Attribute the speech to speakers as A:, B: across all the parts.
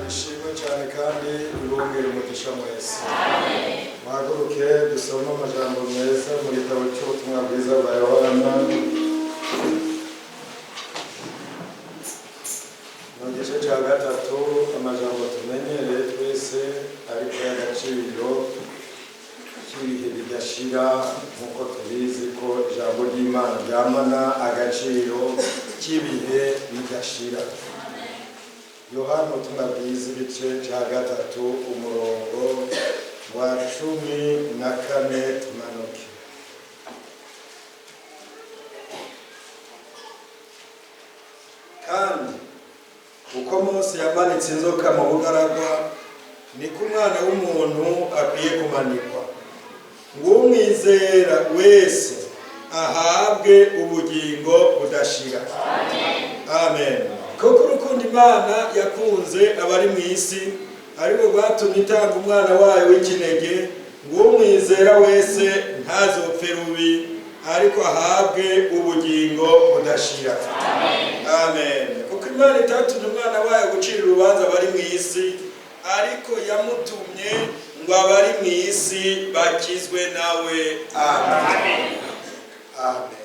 A: ishimwe cyane kandi ibongere umugisha mwese. Muhaguruke dusome amajambo meza mu gitabo cy'ubutumwa bwiza bwa Yohana mu gice cya gatatu. Amajambo tumenyereye twese ariko y'agaciro k'ibihe bidashira, nk'uko tubizi ko ijambo ry'Imana ryamana agaciro k'ibihe bidashira. Yohana ubutumwa bwiza igice cya gatatu umurongo wa 14 tumanuke. Kandi uko Mose yamanitse inzoka mu bugaragwa, niko umwana w'umuntu akwiye kumanikwa, ngo umwizera wese ahabwe ubugingo budashira. Amen. Kuko urukundo Imana yakunze abari mu isi ariko rwatumye itanga umwana wayo w'ikinege, ngo umwizera wese ntazopfe rubi ariko ahabwe ubugingo budashira. Amen. Kuko Imana itatumye umwana wayo gucira urubanza abari mu isi, ariko yamutumye ngo abari mu isi bakizwe nawe. Amen. Amen.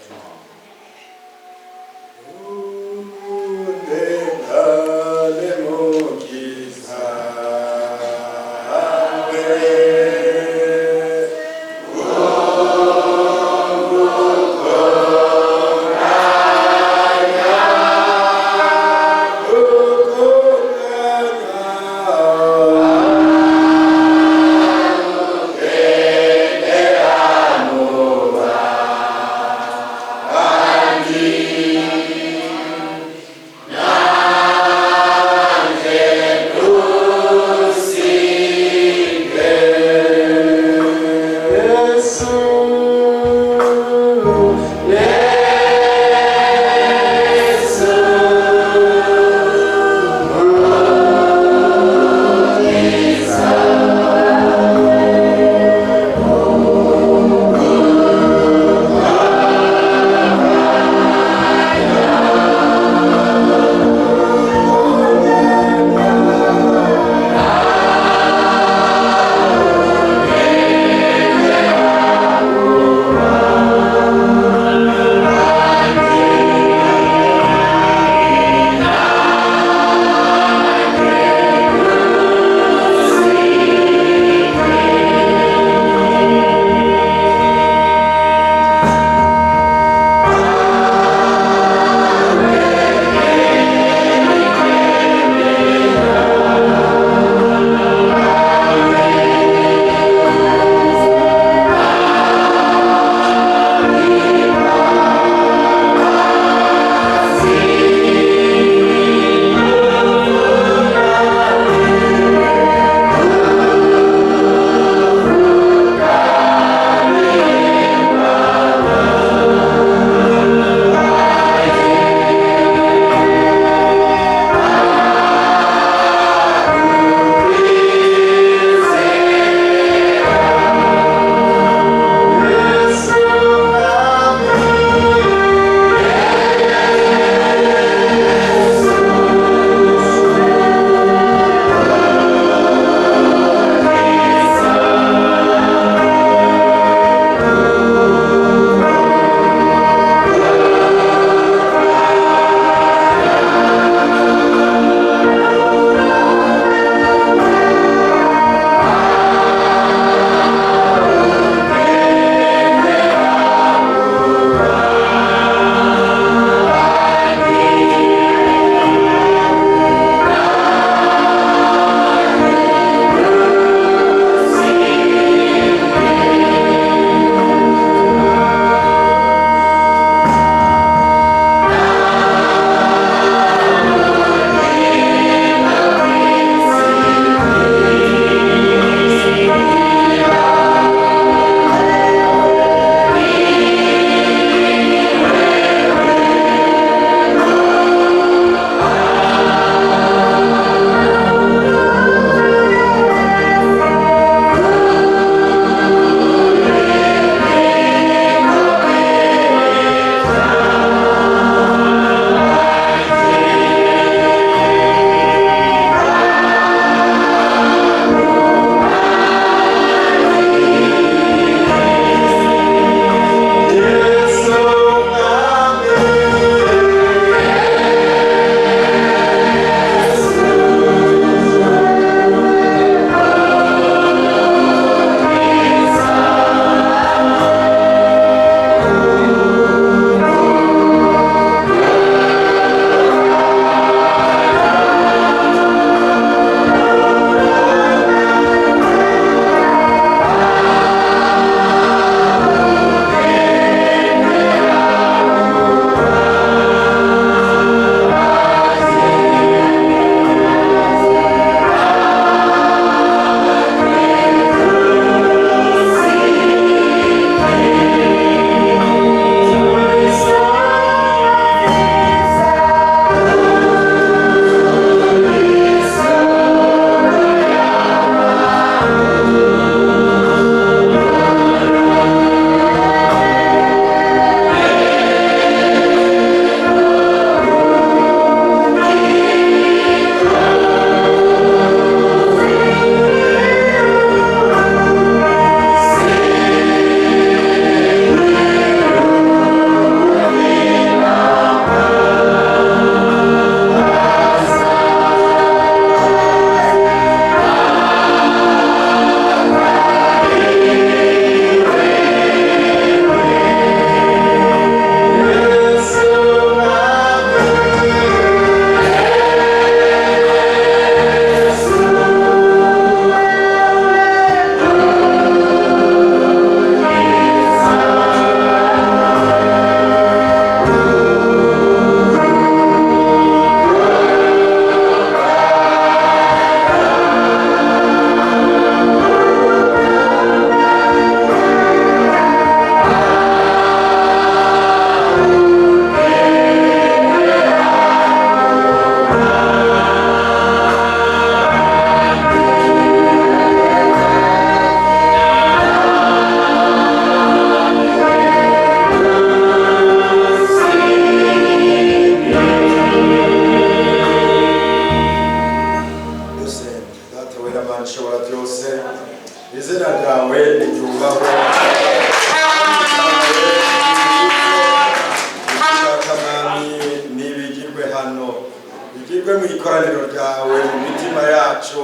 A: ikoraniro ryawe mu mitima yacu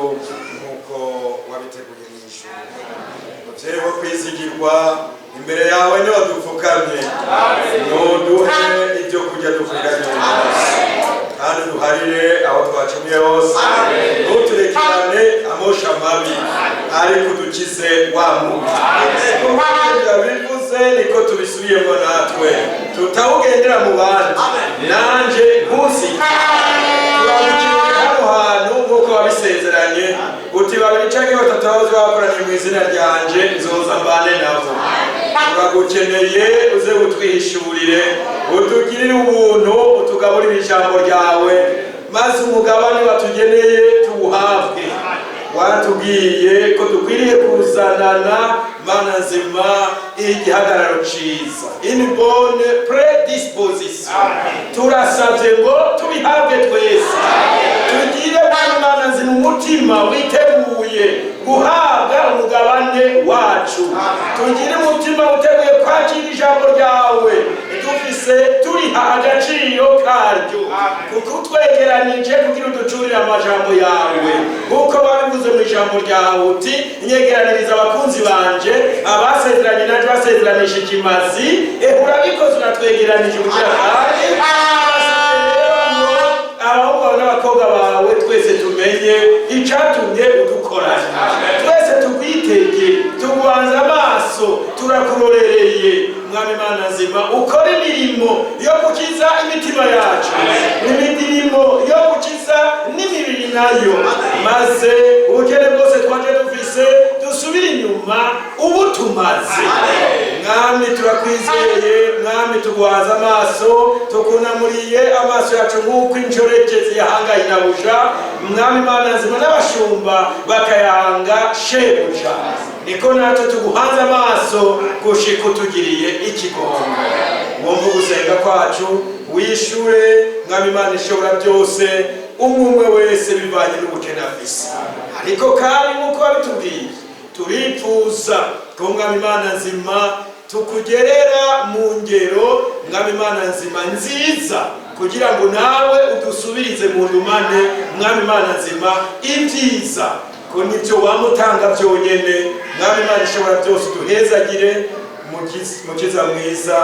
A: nk'uko wabiteguye mu ijuru. Muvyeyi wo kwizigirwa, imbere yawe niho dupfukamye, nuduhe ibyo kurya dukwiranye, kandi duharire aho twacumuye hose, ntuturekane amosha mabi, ariko udukize wa mubi. Bivuze niko tubisubiyemo natwe, tutawugendera mu bandi, nanje ntusike. Turagukeneye hano hantu nk'uko wabisezeranye, uti babiri canke batatu aho twakoraniye mu izina ryanje nzoza mbane nabo. Turagukeneye uze utwihishurire, utugirire ubuntu, utugaburire ijambo ryawe, maze umugabane watugeneye tuwuhabwe. Waratubwiye ko dukwiriye kuzanana mana nzima igihagararo ciza, une bonne prédisposition. Turasavye ngo tubihabwe twese, tugire mana nzima umutima witeguye guhabwa umugabane wacu, tugire umutima uteguye kwakira ijambo ryawe, dufise turiha agaciro karyo, kuko utwegeranije kugira uducurire amajambo yawe, kuko babivuze mu ijambo ryawe uti nyegeraniriza abakunzi banje abasezeranye naje basezeranisha ikimazi. Urabikoze uratwegeranije kugira kandi abahungu n'abakobwa bawe twese tumenye icatumye udukorana, twese tugwitege, tuguhanze amaso, turakurorereye. Mwami Mana nzima, ukora imirimo yo gukiza imitima yacu, imirimo yo gukiza n'imibiri nayo, maze ubukene bwose twaje dufise dusubire inyuma ubu tumaze. Mwami turakwizeye, Mwami tuguhaza amaso, tukunamuriye amaso yacu nk'uko inshoreke ziyahangaye inabuja. Mwami Mana nzima, n'abashumba bakayanga shebuja, niko natwe tuguhanze amaso gushika utugiriye ikigongo. Wumva gusenga kwacu, wishure Mwami Mana ishobora byose, umwe wese bivanye n'ubukene afise. Ariko kandi nk'uko wabitubwiye, turipfuza ko Mwami Mana nzima tukugerera mu ngero Mwami Mana nzima nziza, kugira ngo nawe udusubirize mu ndumane Mwami Mana nzima ibyiza, ko nibyo wamutanga byonyene. Mwami Mana ishobora byose duhezagire, mukiza mwiza,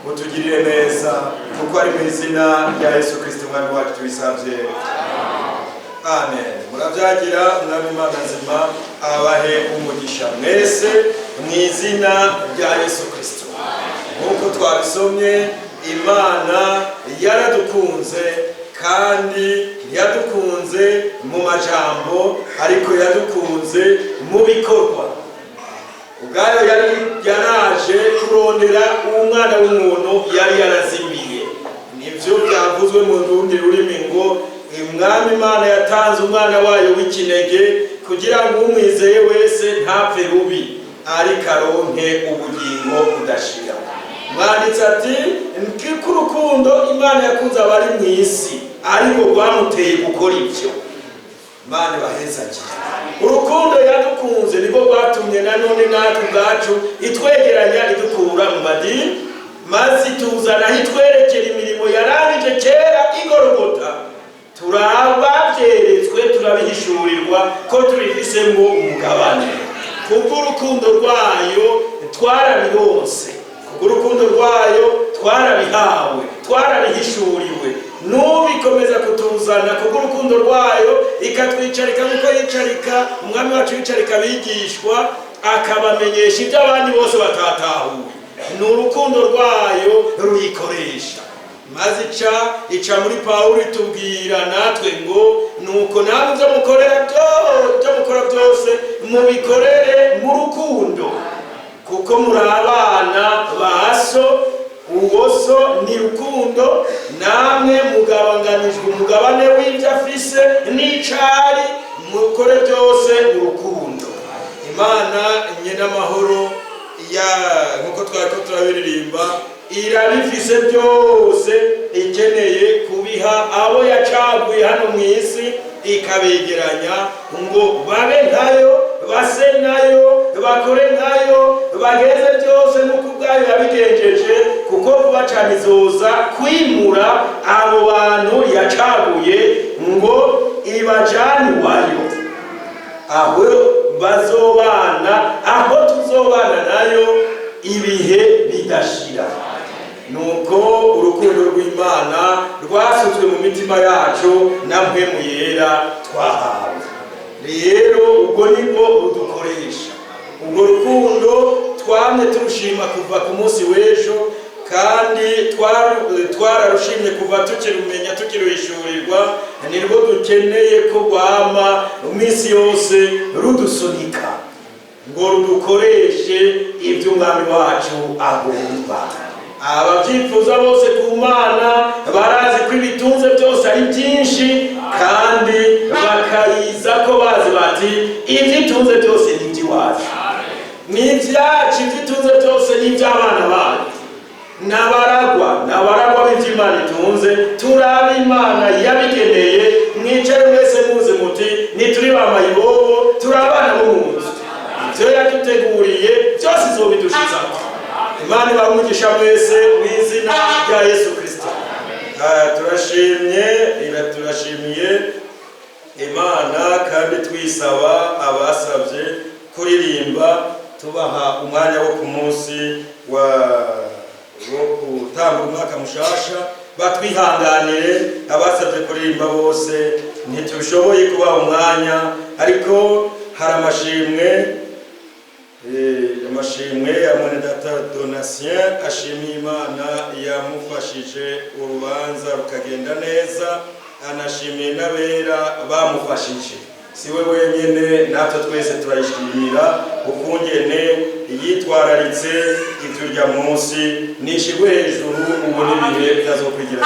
A: utugirire neza, kuko ari mu izina rya Yesu Kristo Mwami wacu tubisavye, amen. Muravyagira. Mwami Mana nzima abahe umugisha mwese mu izina rya Yesu Kristo. Nkuko twabisomye, Imana yaradukunze, kandi ntiyadukunze mu majambo, ariko yadukunze mu bikorwa. Ubwayo yaraje kurondera umwana w'umuntu yari yarazimiye. Nivyo byavuzwe mu rundi rurimi ngo Umwami Imana yatanze umwana wayo w'ikinege, kugira ngo umwizeye wese ntapfe rubi, ariko aronke ubugingo budashira. Mwanditse ati nk'uko urukundo Imana yakunze abari mu isi, ariko rwamuteye gukora ibyo. Imana bahezagire. Urukundo yadukunze nibwo rwatumye nanone natwe ubwacu itwegeranya idukura mu madini, maze ituzana itwerekera imirimo yarangije kera igorogota. Turabavyeretswe, turabihishurirwa ko turifisemo umugabane. Kubw'urukundo rwayo twarabironse, kubw'urukundo rwayo twarabihawe, twarabihishuriwe, nubikomeza kutuzana kubw'urukundo rwayo, ikatwicarika nk'uko yicarika umwami wacu yicarika abigishwa, akabamenyesha ibyo abandi bose batatahuye. Ni urukundo rwayo ruyikoresha, maze ica muri Pawulo itubwira natwe ngo nuko namwe ibyo mukora byose mubikorere mu rukundo, kuko muri abana ba so, uwo so ni rukundo, namwe mugabanganijwe umugabane w'ibyo afise n'icari, mukore byose mu rukundo. Imana nyene amahoro nkuko twari turabiririmba, irabifise byose, ikeneye kubiha abo yacaguye hano mu isi, ikabegeranya ngo babe nkayo, base nayo, bakore nkayo, bageze byose nuko ubwayo yabigenjeje, kuko vuba cyane izoza kwimura abo bantu yacaguye ngo ibajani wayo, aho bazobana, aho tuzobana nayo ibihe bidashira. Nuko urukundo rw'Imana rwasutswe mu mitima yacu na mpwemu yera twahawe. Rero ubwo nibwo rudukoresha. Ubwo rukundo twamye turushima kuva ku munsi w'ejo, kandi twararushimye kuva tukirumenya, tukiruhishurirwa. Nirwo dukeneye ko rwama iminsi yose rudusunika ngo rudukoreshe ibyo umwami wacu agomba. Ababyifuza bose ku Mana barazi ko ibitunze byose ari byinshi, kandi bakayiza ko bazi bati ibyitunze byose ni iby'iwacu, ni ibyacu, ibyitunze byose ni iby'abana bacu. N'abaragwa b'iby'Imana itunze, turaba Imana yabigeneye. Mwicare mwese muze muti ntituri ba mayibobo, turi abana bo mu nzu. Ibyo yaduteguriye byose izobidushizaho. Imana ibamugisha mwese mu izina rya Yesu Kristo. Turashimiye Imana, kandi twisaba abasabye kuririmba, tubaha umwanya wo ku munsi wo gutanga umwaka mushasha. Batwihanganire abasabye kuririmba bose, ntitubishoboye kubaha umwanya, ariko hari amashimwe ya mwene data Donatien ashimiye Imana yamufashije urubanza rukagenda neza, anashimiye n'abera bamufashije. Siwe wenyene, natwe twese turayishimira ukungene yitwararitse ibyo rya munsi. Nishigwe hejuru ubu n'ibihe bitazokwigira.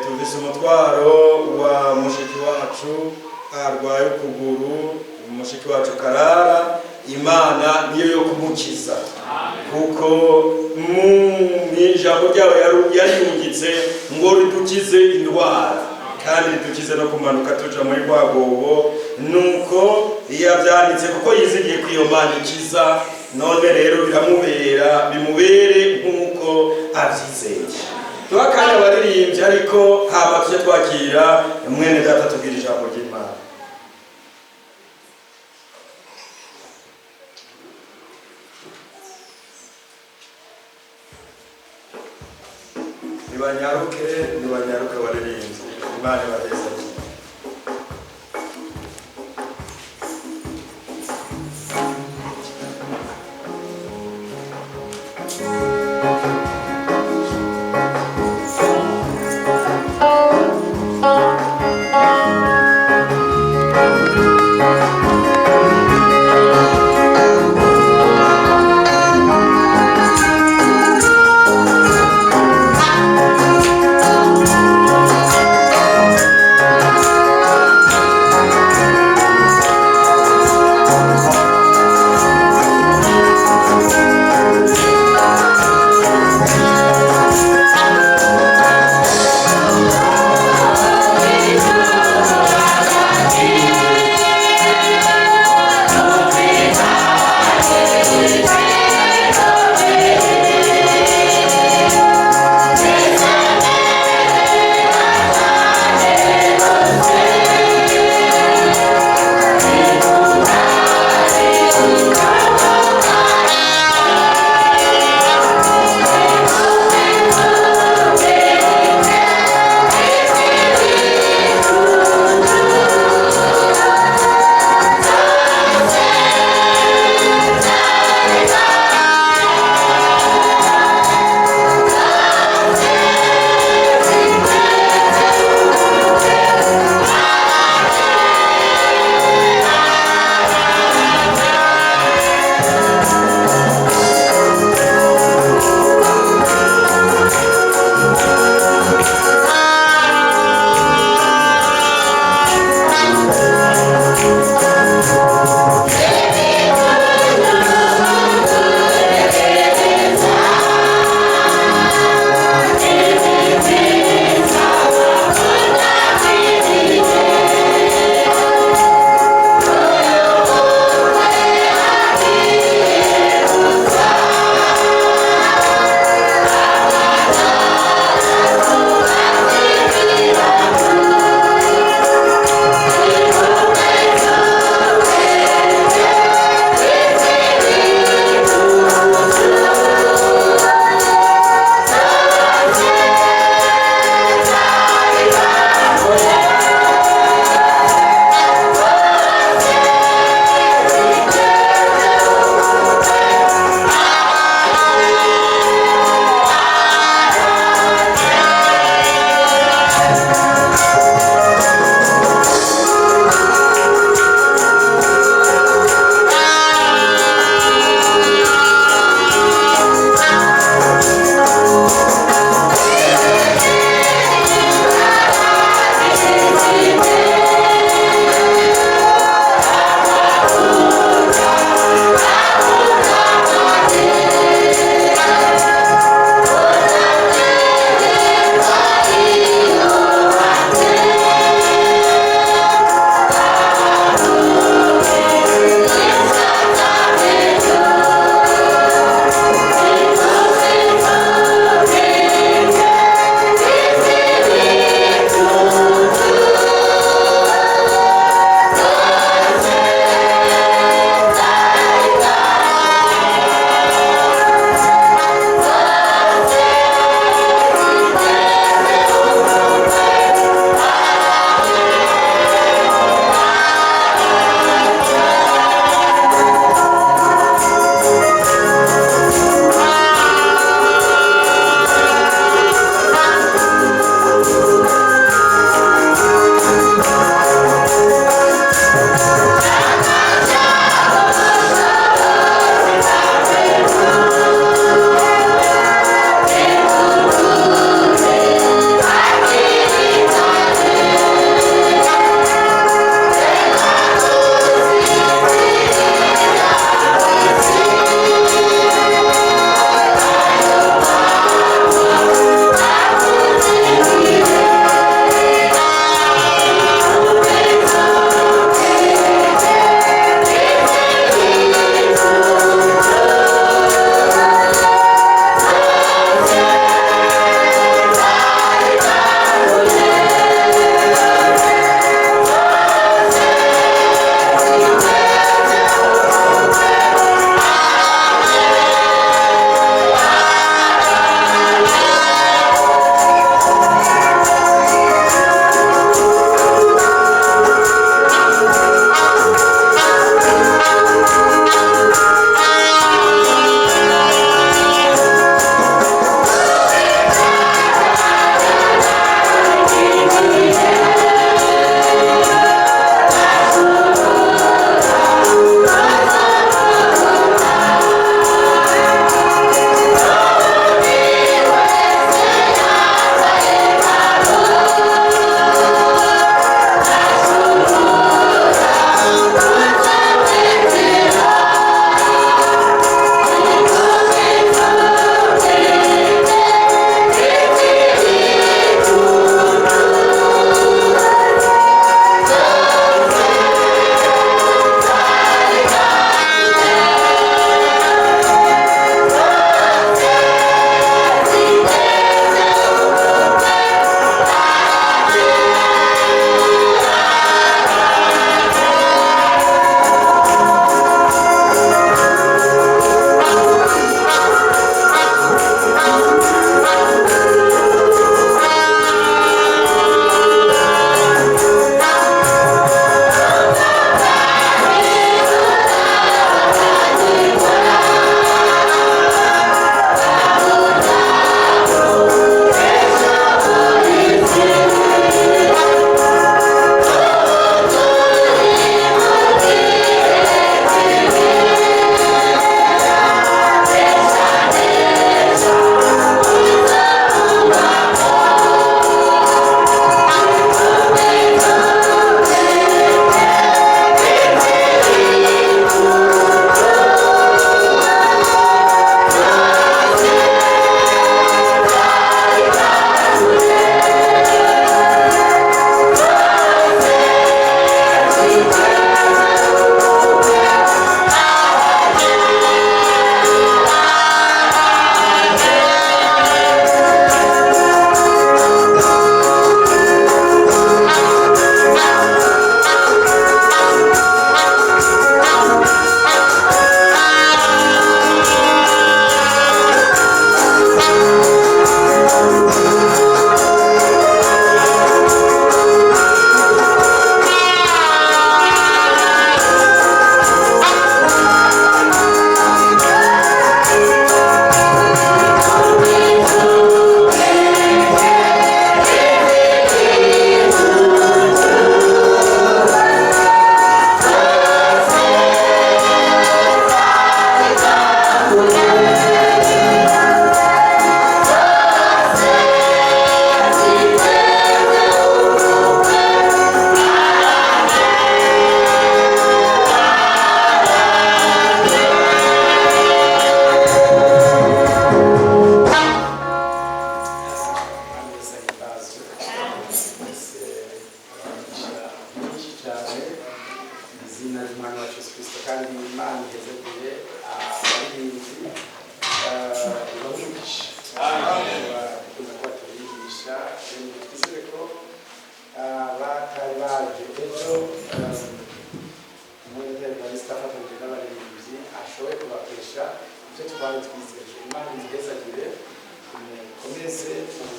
A: Tuvise umutwaro wa mushiki wacu arwaye ukuguru, mushiki wacu Karara. Imana niyo yo kumukiza, kuko mu ijambo ryawe yariyungitse ngo ridukize indwara, kandi ridukize no kumanuka tuja muri rwagobo. Nuko yabyanditse kuko yizigiye ko iyo Mana ikiza. None rero bimubere nk'uko abyizeye. Twakanya abaririmbyi, ariko haba tujya twakira mwene data tubwira ijambo ry'Imana. Nibanyaruke abaririmbyi. Imana ibaheze.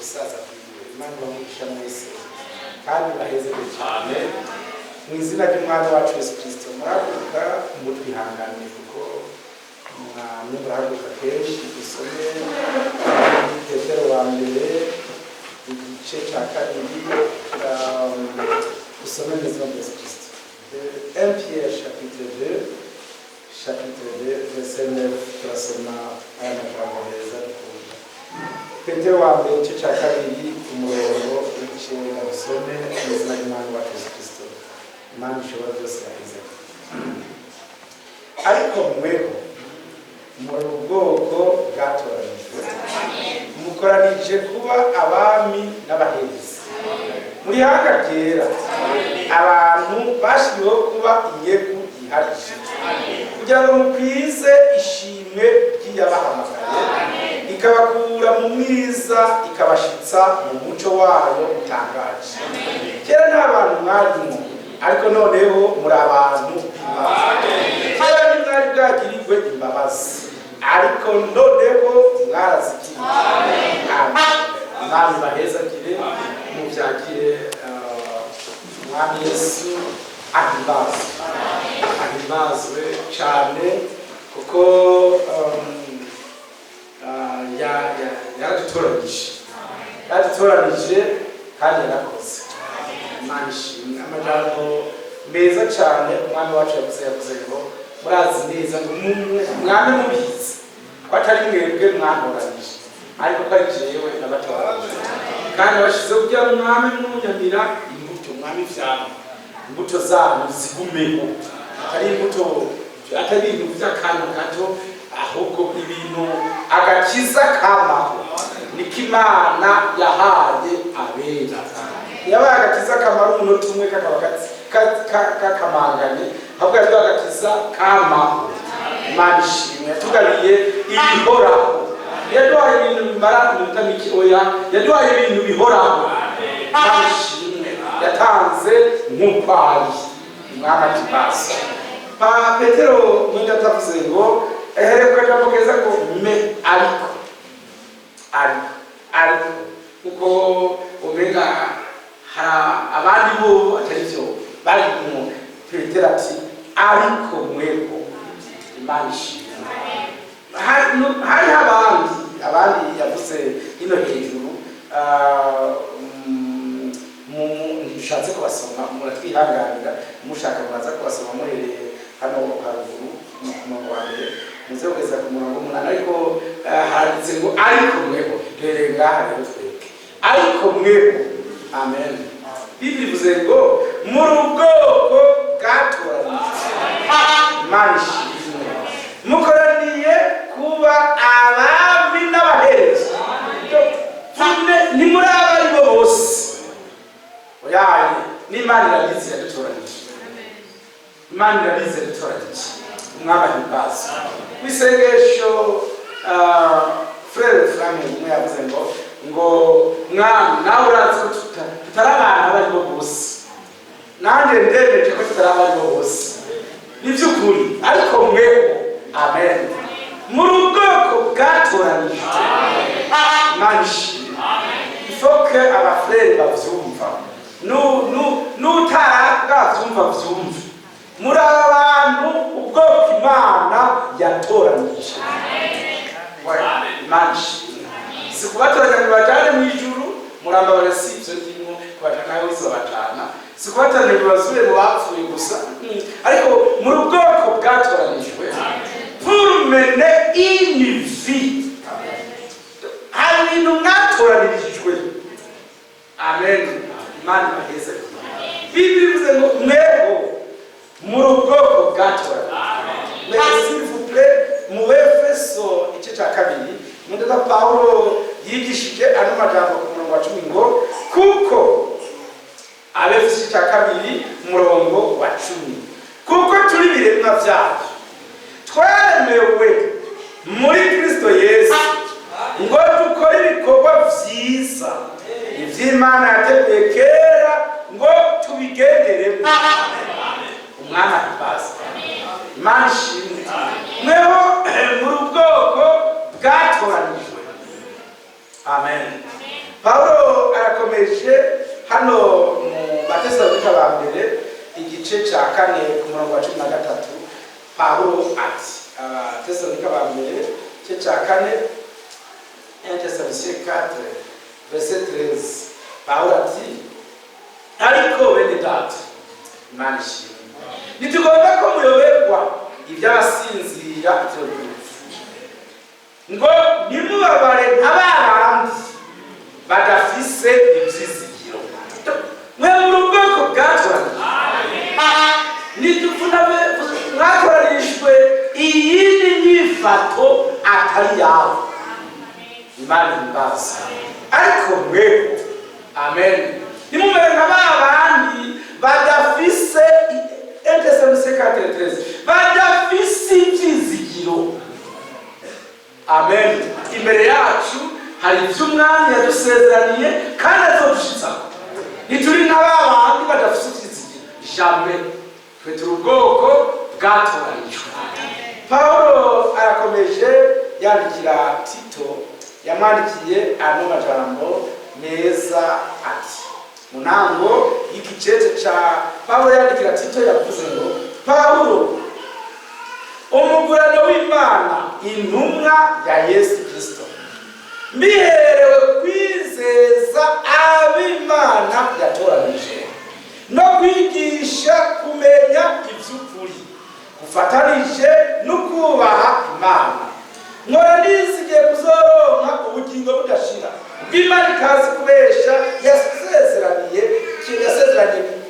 B: gusaza kwiwe. Imana ibamugisha mwese kandi baheze cyane mu izina ry'umwana wacu Yesu Kristo. Murahaguruka mutwihangane kuko mwamwe murahaguruka kenshi. Dusome Petero wa mbere igice cya kabiri, dusome mu izina rya Yesu Kristo. 1 Pierre chapitre 2 verset 9, turasoma aya magambo meza dukunda. Petero wa mbere igice cya kabiri umurongo w'icenda, dusome mu izina ry'umwana wacu Yesu Kristo. Imana ishobora byose yahize. Ariko mweho muri ubwoko bwatoranijwe, mukoranije kuba abami n'abaherezi, muri hanga ryera, abantu bashyiriweho kuba inyegu yihariye, kugira ngo mukwize ishimwe ry'iyabahamagaye, ikabakura mu mwiza ikabashitsa mu muco wayo utangaje. Kera nta bantu mwarimo, ariko noneho muri abantu b'Imana. Kera ntimwari bwagirirwe imbabazi, ariko noneho mwarazigiriwe. Imana ibahezagire, mubyagire. Umwami Yesu ahimbazwe cyane kuko yaradutoranije kandi yarakoze. Imana ishimwe. Amajambo meza cyane umwami wacu yavuze ngo murazi neza ngo mwame mubizi ko atari mwebwe mwantoranije, ariko ko ari jewe nabatoranije, kandi bashizeho kugira ngo mwame munyamira imbuto, mwami ivyamwa, imbuto zanyu zigumeho, atari ibintu by'akantu gato, ahubwo ibintu agakiza kamaho niko Imana yahaye abera. Yabaye agakiza kamara umunota umwe kakaba kakamanganye, ahubwo yaduhaye agakiza kamaho. Imana ishimwe. Yatugabiye ibihoraho, yaduhaye ibintu bimara iminota mike oya, yaduhaye ibintu bihoraho. Imana ishimwe. Yatanze nk'ukwayi. Umwami atibaza. Petero mwenda atavuze ngo ehereko jambo keza ko me ariko kuko umenga hari abandi bo atari byo bari mu Petero ati ariko mweko. Imana ishimwe. Hari abandi yavuze ino hejuru, mushatse kubasoma muratwihanganira, mushaka muraza kubasoma muhereye hano haruguru mu murongo wa mbere muze kugeza ku murongo w'umunani. Ariko handitse ngo ariko mweko, rero ngaha rero twebwe ariko mweko. Amen. Bibiri bivuze ngo muri ubwoko bwatoranijwe. Imana ishimwe. Mukoraniye kuba abami n'abaherezi. Ni muri abari bo bose. Oyaye n'Imana irabizi yadutoranije. Imana irabizi yadutoranije. Umwami ahimbaza. Kwisengesho Frere Frank umwe yavuze ngo mwami nawe urazi ko tutari abantu abari bo bose. Nanjye ndemeje ko tutari abari bo bose. Ni by'ukuri, ariko mweho. Amen. Muri ubwoko bwatoranijwe. Imana ishimwe. Ifoke abafrere bavyumva. N'utarabyumva byumve. Muri abantu ubwoko Imana yatoranije. Imana ishimwe. Si kubatoranya ngo bajane mu ijuru, murambabare si ibyo ndimo kubajana aho wese babajana. Si kubatoranya ngo basubire mu bapfuye gusa, ariko muri ubwoko bwatoranijwe pour mener une vie. Hari ibintu mwatoranijwe. Amen. Imana ibaheze. Bibiri bivuze ngo mwebwe muri ubwoko bwatoranijwe. Mais s'il vous plaît, mu Efeso igice cya kabiri Mundada Paulo yigishije ano majambo ku murongo wa 10 ngo kuko Efeso cya kabiri murongo wa 10 kuko turi biremwa byacu twemewe muri Kristo Yesu ngo dukore ibikorwa byiza iby'Imana yateguye kera ngo tubigenderemo. Umwana ahimbaza. Imana ishimwe. Mweho muri ubwoko bwatoranijwe. Amen. Pawulo arakomeje hano mu Batesalonike ba mbere igice cya 4 ku murongo wa 13. Pawulo ati Abatesalonike ba mbere igice cya 4 Thessaloniciens 4 verset 13. Pawulo ati ariko bene data Imana ishimwe nitugomba ko muyoberwa iby'abasinzira ibyo byose ngo nimubabare nk'abandi badafise ibyizigiro mwe mu rubwoko bwatoranijwe mwatoranijwe iyindi nyifato atari yawe Imana imbaza ariko mwebwe amen nimumere nk'abandi badafise badafise ibyizigiro amen imbere yacu hari iby'umwami yadusezeraniye kandi azodushitsaho ntituri nk'abandi badafise ibyizigiro jamais twe turi ubwoko bwatoranijwe. Pawulo arakomeje yandikira Tito yamwandikiye ano majambo meza ati mu ntango y'igicece ca Pawulo yandikira Tito yavuze ngo Pawulo umugurano w'Imana intumwa ya Yesu Kristo mbiherewe kwizeza ab'Imana yatoranije no kwigisha kumenya iby'ukuri gufatanije no kubaha Imana nkora nizigiye kuzoronka ubugingo budashira bw'Imana ikazi kubesha yasezeraniye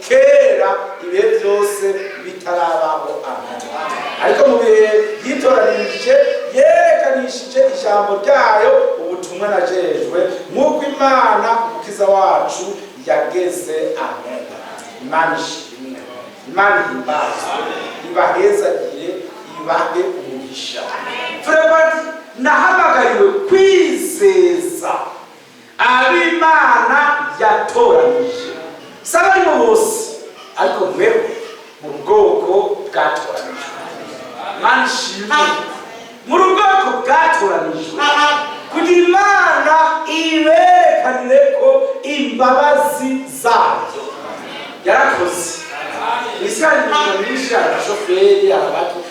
B: kera ibihe byose bitarabaho amen. Ariko mu bihe yitoranije yerekanishije ijambo ryayo ubutumwa najejwe nk'uko Imana umukiza wacu yageze amen. Imana ishimwe Imana ihimbaza ibahezagire ibahe umugisha. Vraiment nahamagariwe kwizeza ab'Imana yatoranije sabarimo bose ariko mwewe mu bwoko bwatoranijwe. Imana ishimwe mu bwoko bwatoranijwe kugira Imana iberekanire ko imbabazi zayo yarakoze. Isirayeli nyinshi abashoferi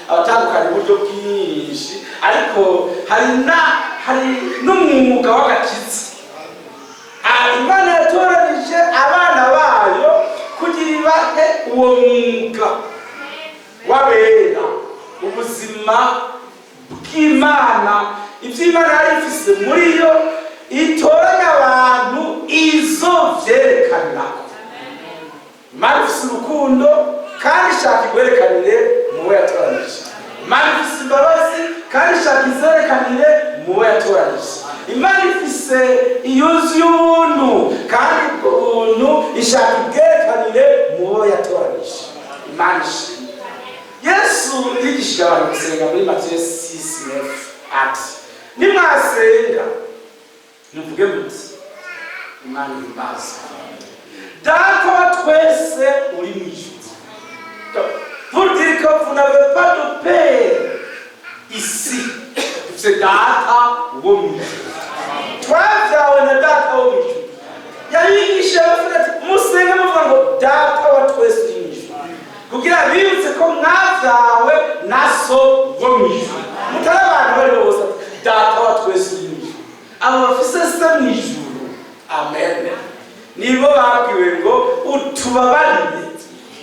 B: abatandukanye uburyo bwinshi ariko hari n'umwuga w'agakiza. Imana yatoranije abana bayo kugira ibahe uwo mwuga wabera ubuzima bw'Imana iby'Imana yari ifise muri yo itoranya abantu izo vyerekanira Imana ifise urukundo kandi ishaka igwerekanire mu bo yatoranije. Imana ifise imbabazi kandi ishaka izerekanire mu bo yatoranije. Imana ifise iyuzuye ubuntu kandi ubwo buntu ishaka ibwerekanire mu bo yatoranije. Imana ishimwe. Yesu yigishije abantu gusenga muri Matiyo 6:9 ati nimwasenga muvuge muti Imana ihimbaza Data wa twese uri mu ijuru. Pour dire que vous n'avez pas de père ici, c'est Data wo mu ijuru. Twavyawe na Data wo mu ijuru. Yayigisha abafite musenge muvuga ngo Data wa twese uri mu ijuru kugira bibutse ko mwavyawe na so wo mu ijuru. Mutari abantu bari bose Data wa twese uri mu ijuru. Abo bafise se mu ijuru amen nibo babwiwe ngo utubabarire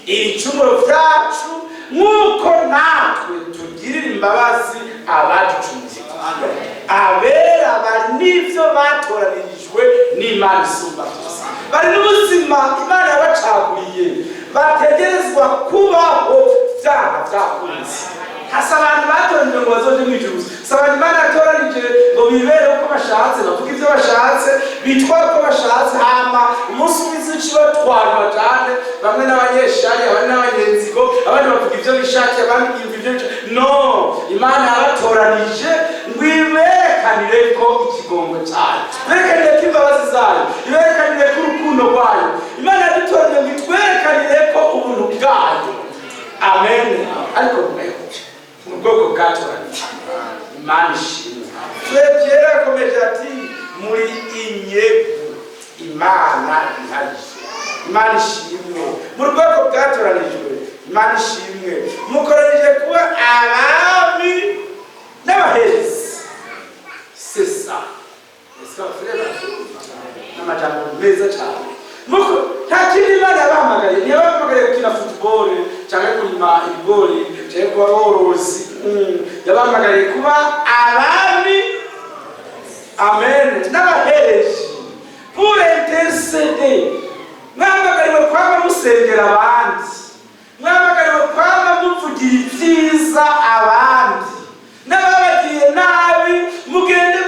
B: ibicumuro byacu nk'uko natwe tugirira imbabazi abaducumuye. Abera bari n'ibyo batoranirijwe n'Imana isumba byose, bari n'ubuzima Imana yabacaguriye bategerezwa kubaho byaha byakunze. Hasa abantu batoranijwe ngo bazoje mu ijuru, saba Imana yatoranije ngo bibere uko bashatse bavuga ibyo bashatse bitwara uko bashatse hama umunsi w'izici batwara bajane bamwe n'abanyeshari abandi n'abanyenzigo abandi bavuga ibyo bishakiye abandi ibyo no. Imana yabatoranije ngo iberekanire ko ikigongo cyayo, iberekanire ko imbabazi zayo, iberekanire ko urukundo rwayo. Imana yadutoranije ngo itwerekanire ko ubuntu bwayo amen. Ariko mu bwoko bwatoranije Imana ishimwe. Twebwe yakomeje ati muri inyegu imana iharije. Imana ishimwe. Mu rwego bwatoranijwe imana ishimwe. Mukoranije kuba abami n'abaherezi. C'est ça. Est-ce que frère n'amajambo meza cyane. Muko nta kindi imana yabahamagariye. Ntiyabahamagariye gukina football cyangwa kurima ibigori cyangwa kuba borozi. Yabahamagariye kuba abami, amen, n'abaherezi pour intercéder. Mwamagariwe kwama musengera abandi, mwamagariwe kwama muvugira ibyiza abandi, n'ababagiye nabi mugende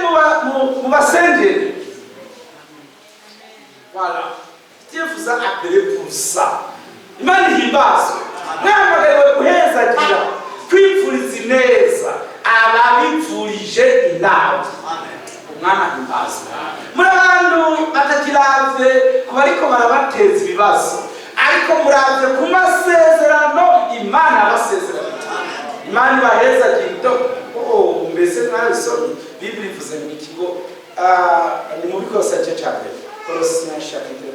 B: mubasengere. Voilà, Dieu vous a appelé pour ça. Imana ihimbazwe. Mwamagariwe guhezagira, kwipfuriza ineza ababipfurije inabi. Umwana himbazwe. Muri abantu batakiravye kuba ariko barabateza ibibazo, ariko muravye ku masezerano Imana yabasezerano. Imana ibahezagira. Mbese mwabisomye Bible ivuze mu kigo ni mu bikosa cya mbere Colossiens chapitre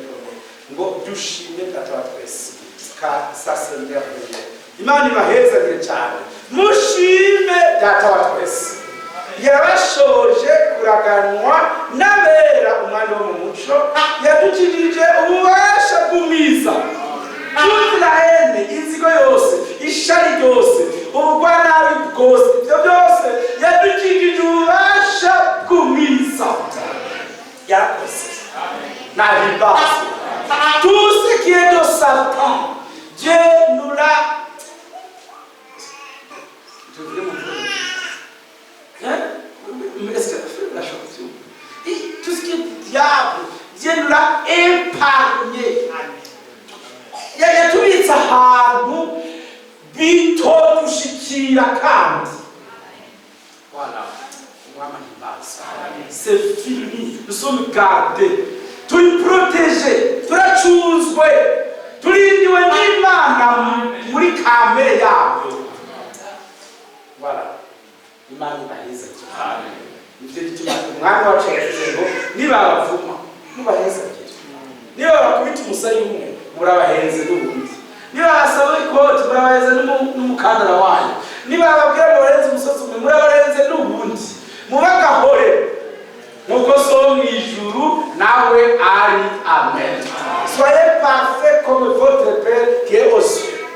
B: 1 ngo dushime Data wa twese ka sasendera. Imana ibahezagira cyane. Mushime Data wa twese yabashoje kuraganwa n'abera umwana wo mu muco, yadukijije ububasha bw'umwiza, Israeli, inzigo yose, ishari ryose, ubugwanabi bwose, ibyo byose yadukijije ububasha bw'umwiza. Yarakoze. N'ahimbaze. Tout ce qui est de Satan, Dieu nous l'a. Est-ce que la chanson? Tout ce qui est diable, Dieu nous l'a épargné. Yatubitsa ahantu bitodushikira kandi. Voilà. C'est fini. Nous sommes gardés. Turi protégés. Turacuzwe. Turindiwe n'Imana muri kamere yabo. Voilà. Imana ibaheza cyane. Nivyo gituma umwana wacu yavuze ngo nibabavuma mubaheza cyane. Niba bakubita umusaya umwe murabahenze n'ubundi. Niba basaba ikoti murabahenze n'umukandara wanyu. Niba babwira ngo barenze umusozi umwe murabahenze n'ubundi. Mubagahore nuko so mu ijuru nawe ari. Amen. Soyez parfait comme votre Père qui est aux cieux.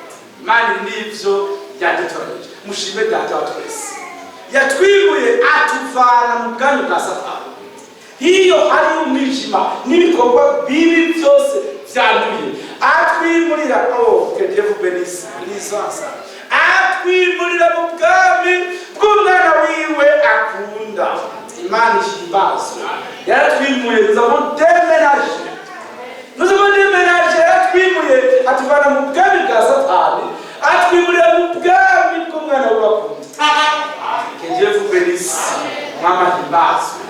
B: Imana nivyo yadutoranije. Mushime Data wa twese. Yatwibuye atuvana mu bwanyu bwa Satani. Hiyo hari umwijima n'ibikorwa bibi byose byanduye. Atwimurira que Dieu vous bénisse. Lisasa. Atwimurira mu bwami bw'umwana wiwe akunda. Imana ihimbazwe. Yaratwimuye, nous avons déménagé. Nous avons déménagé, atwimuye atuvana mu bwami bwa Satani. Atwimurira mu bwami bw'umwana wiwe akunda. Que Dieu vous bénisse. Mama himbazwe.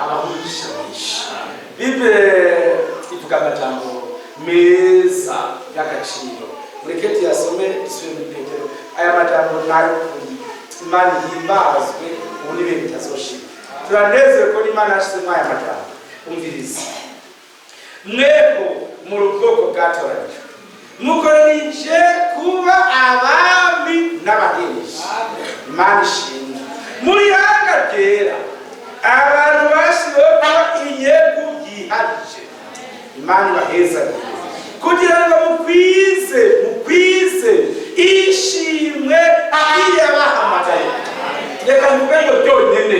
B: Abahugisha bisha. Bible ivuga amajambo meza y'agaciro. Mureketi yasome isubire muri Petero. Aya majambo nayo Imana himbazwe ubundi ibintu bitazoshira. Turanezerewe ko Imana yashizemo aya majambo. Umvirize. Mwebwe mu bwoko bwatoranijwe. Mukoranije kuba abami n'abaherezi. Imana ishimwe. Muri hanga ryera abantu bashyiriweho kuba inyegu yiharije. Imana ibahezagira kugira ngo mukwize ishimwe yabahamagaye. Reka mvuge ngo byonyine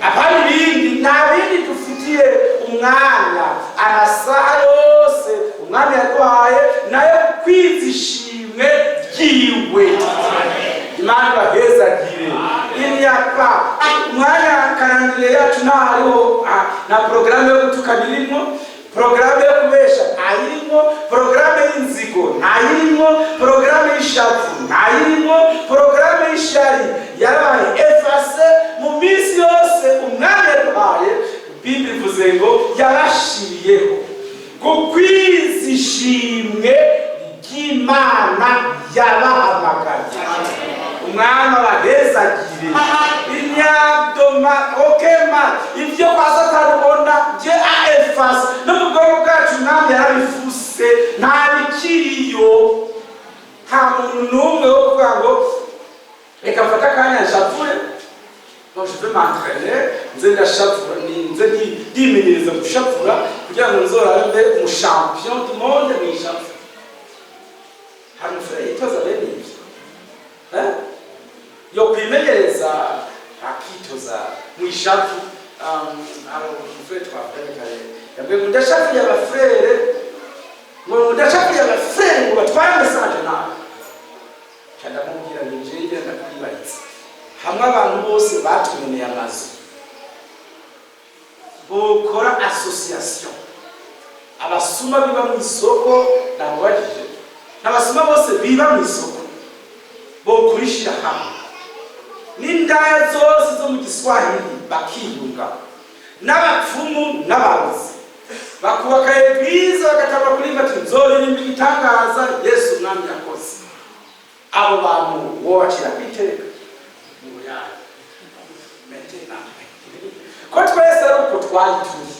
B: apana ibindi, nta bindi dufitiye umwanya. Amasaha yose umwami yaduhaye nayo kwiza ishimwe ryiwe. Imana ibahezagire. Imyaka umwanya karangire yacu ntahariho na porogaramu yo gutukana irimo, porogaramu yo kubesha ntayirimo, porogaramu y'inzigo ntayirimo, porogaramu y'ishavu ntayirimo, porogaramu y'ishari yarabaye efase mu minsi yose umwami yaduhaye. Bible ivuze ngo yabashiriyeho kukwiza ishimwe ry'Imana yabahamagaye. Umwana abahezagire. Imyadoma okema ibyo kwa Satani ubona je efase no mu bwoko Moi, je veux m'entraîner, nze ndimenyereza gushapura kugira ngo nzorabe umushampion du monde mu ishapura. Hari umufere yitoza bene ibyo yo kwimenyereza akitoza mu ishapura. Umufere twavuganye kare yambwiye ngo ndashapuriye abafrere ngo batware message nawe ndamubwira ngo njye ndakwibaritse hamwe abantu bose batumeneye amazu bukora association abasuma biba mu isoko nababajije n'abasuma bose biba mu isoko bokurishira hamwe n'indaya zose zo mu Giswahili bakiyunga n'abapfumu n'abarozi bakubaka eglise bagatanga kuri bati nzoririmba igitangaza Yesu mwami yakoze. Abo bantu wobacira kwiteka mu yayo metena ko twese ari uko twayituye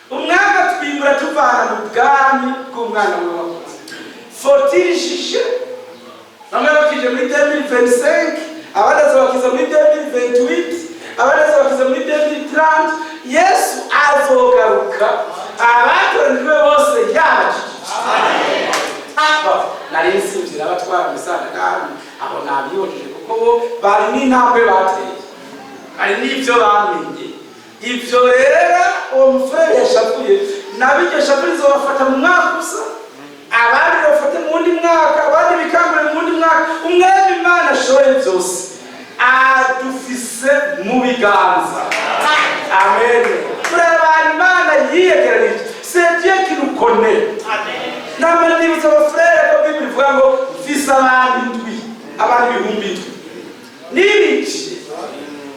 B: umwami twimura tuvana mu bwami bw'umwana we wakoze fortishije bamwe bakije muri 2025 abandi bakiza muri 2028 abandi bakiza muri 2030. Yesu azogaruka abatoranijwe bose yabakije. Nari nsinzira abatwara misana kandi aho nabiyojeje kuko bo bari n'intambwe bateye ari n'ibyo bamenye. Ibyo rero uwo mufere yashavuye nabiryo shaburizo bafata mu mwaka gusa abandi bafata mu wundi mwaka abandi bikangure mu wundi mwaka. Umwami Imana ashoboye byose adufise mu biganza. Amen. Turabana Imana yiyegeranije. C'est Dieu qui nous connaît. Amen. N'amandibutsa abafrere ko Bible ivuga ngo mfise abantu ndwi abantu ibihumbi ndwi n'ibiki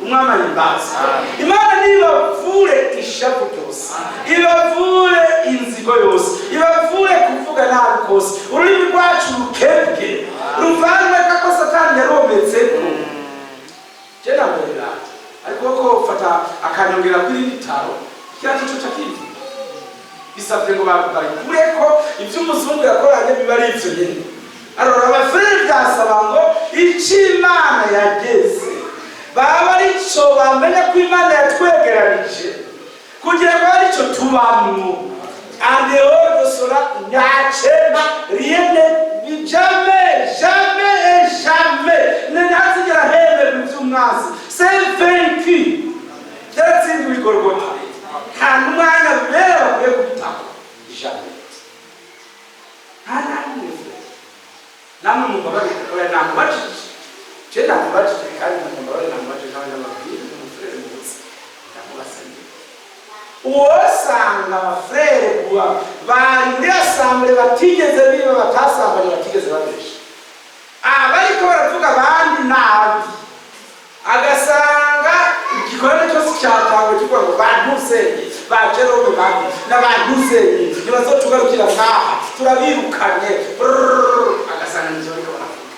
B: umwami ayimbaza. Imana nibavure ishavu ryose, ibavure inzigo yose, ibavure kuvuga nabi kose, ururimi rwacu rukebwe ruvanwe kako Satani yarometseko. Je namurira ariko ko fata akanyongera kuri bitaro cyacu cyakindi bisabye ngo bakure ko ibyo umuzungu yakoranye biba ari ibyo nyine. Arora abafrere byasaba ngo Imana yageze baba ari cyo bamenya ko Imana yatwegeranije kugira ngo ari cyo tubamwo. Andeo sora nyachema riene jamais nenazira hebe by'umwasi c'est vaincu. That's it we Golgotha. Kanumwana bera bakwiye kubitako jamais. Namwe mubabare oya namubajije je namubajije kandi mubabare namubajije kandi namubwira umufrere mwiza ndamubasanye uwosanga abafrere kuba bari muri assemble batigeze biba batasambanye batigeze babesha abariko baravuga abandi nabi agasanga igikorwa cyose cyatangwe cyuko ngo bantusenye bajerome bandi n'abantusenye nibazotugarukira ngaha turabirukanye agasanga nzo ariko baravuga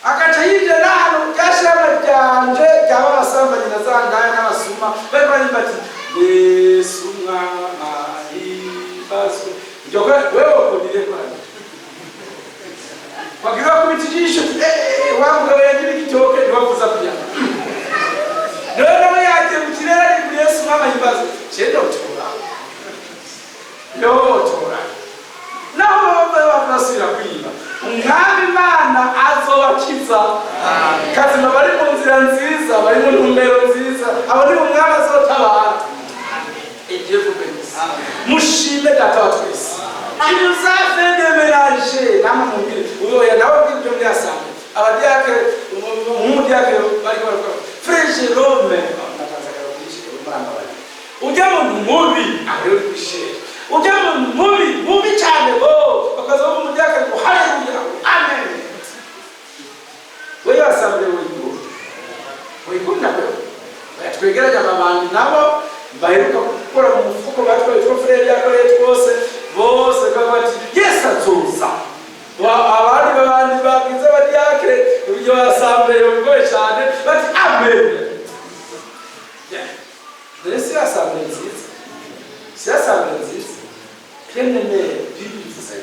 B: agaca yije nahano byashiramo byanje byaba basambanye nazangaya n'abasuma bari bati Yesu mwami basu njoko wewe ukodire kwani wagira kubitijisho wamwe yagira igitoke nibavuza pya none yake mukirere kuri Yesu mwami basu cyendo tura yo tura naho bavasira kwiba umwami Imana azobakiza kazima bari mu nzira nziza bari mu numero nziza abo ni umwami azotabara. Mushime data wa twese. Il nous a fait déménager. Uyo nawe bw'ibyo byasanga. Abadiake umudiake bari bakora. Frère Jérôme natanzaga kubishika umuramba bari. Ujya mu mubi aho kwishera. Ujya mu mubi cyane bo bakaza mu mudiake ngo haleluya. Amen. Wewe asamble wewe. Wikunda wewe. Twegeraga abandi nabo baheruka gukora mu mufuko batwaye two frere yakoreye twose bose kabati Yesu azoza abandi bagize badiakre ibyo asambere bigoye cyane bati amen. Yesu asambere nziza si asambere nziza kenene bibivuze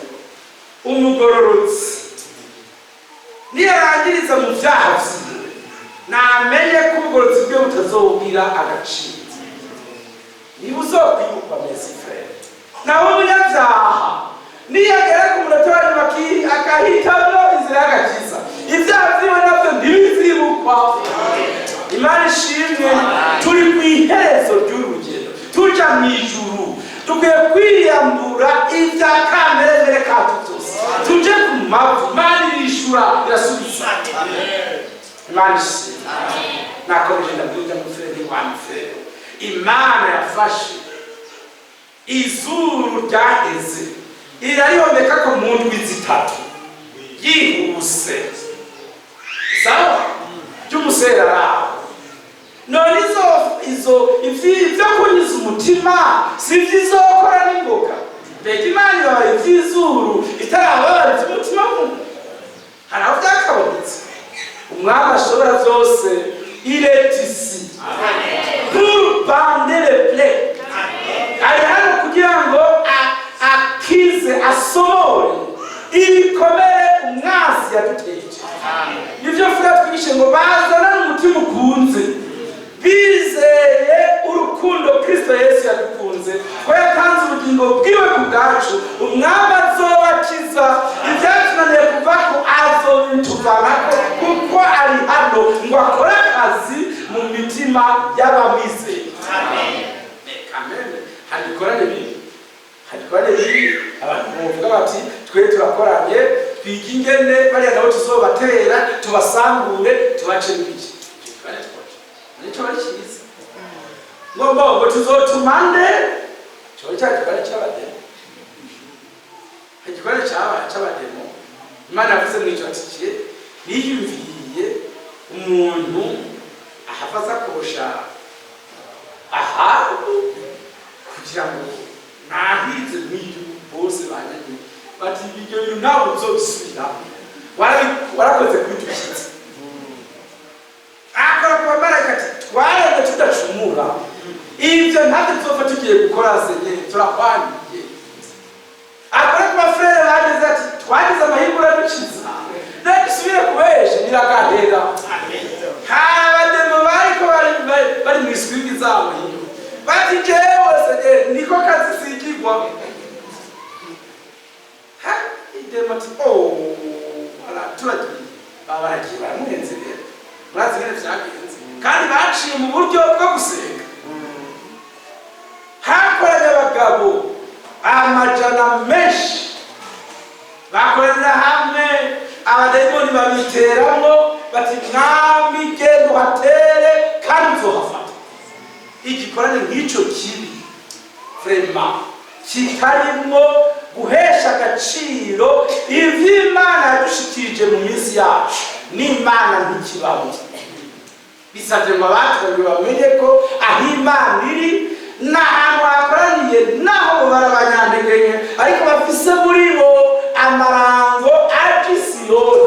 B: umugororotsi niyarangiriza mu byaha namenye ko ubugorozi bwe butazobwira agaciro. Niba uzokwibukwa mesi frere, nawe umunyabyaha niyagera ku munota wa nyuma akahitamwo inzira y'agakiza, ibyaha vyiwe navyo ntibizibukwa. Imana ishimwe. Turi ku iherezo ry'urugendo tuja mw'ijuru, dukwiye kwiyambura ibya kamere mbere katutose tuje ku mavu. Imana irishura irasubiza. Imana ishimwe. Nakomeje ndabwira mufere wa mufere, Imana yafashe izuru ryaheze irarihomeka ko mu ndwi zitatu yihuse, sawa by'umuseraraho. None ivyo kunyiza umutima si vyizokora n'ingoga. Mbega Imana ibabaye ivy'izuru itarababara ivy'umutima w'umuntu? Hari aho vyakabonetse. Umwami ashobora vyose, il est ici pour bander les plaies. Ari hano kugira ngo akize asohore ibikomere umwasi yaduteje. Nivyo fura twigishe ngo bazana n'umutima ukunze, bizeye urukundo Kristo Yesu yadukunze, ko yatanze ubugingo bwiwe ku bwacu. Umwami azobakiza ivyatunaniye kuvako, azobituvanako, kuko ari hano ngo akore akazi mu mitima y'abamwizeye. Amen. Hadikorane bibi abantu bavuga bati twe turakoranye twiga ingene bariya nabo tuzobatera tubasangure tubace n'ibiki. Nico bari cyiza ngo tuzotumande cyo cyakora cy'abademo, igikora cy'abademo. Imana yavuze mu icyo atikiye niyumviye umuntu ahafaza kosha kugira ngo nahize mw'ibyo bose banyanye bati ibyo bintu ntabwo uzobisubiramo, warakoze kwidushyitsa. Akora ku bamarayika ati twarende tudacumura, ibyo ntabwo tuzopfa tugiye gukora senyeri, turakwaniye. Akora ku bafurere bageze ati twagize amahirwe uradukiza, reka dusubire kubesha niragahera. Hari abademo bariko bari mu iswigi zabo hiyo bati jewe senyeri niko kazi sigigwa. Idemo ati turagiye babaragiye baramuhenze rero, murazi ngene vyagenze kandi baciye mu buryo bwo gusenga. Hakoranye abagabo amajana menshi bakorera hamwe, abadayimoni babiteramwo bati mwami genda uhatere kandi uzohafata. Igikorane nk'ico kibi vrema kitarimwo guhesha agaciro ivy'Imana yadushikirije mu minsi yacu, n'Imana ntikibaho. Bisavye ngo abatwe bamenye ko aho Imana iri n'ahantu hakoraniye naho barabanyantegenye, ariko bafise muri bo amarango ajisiyoni,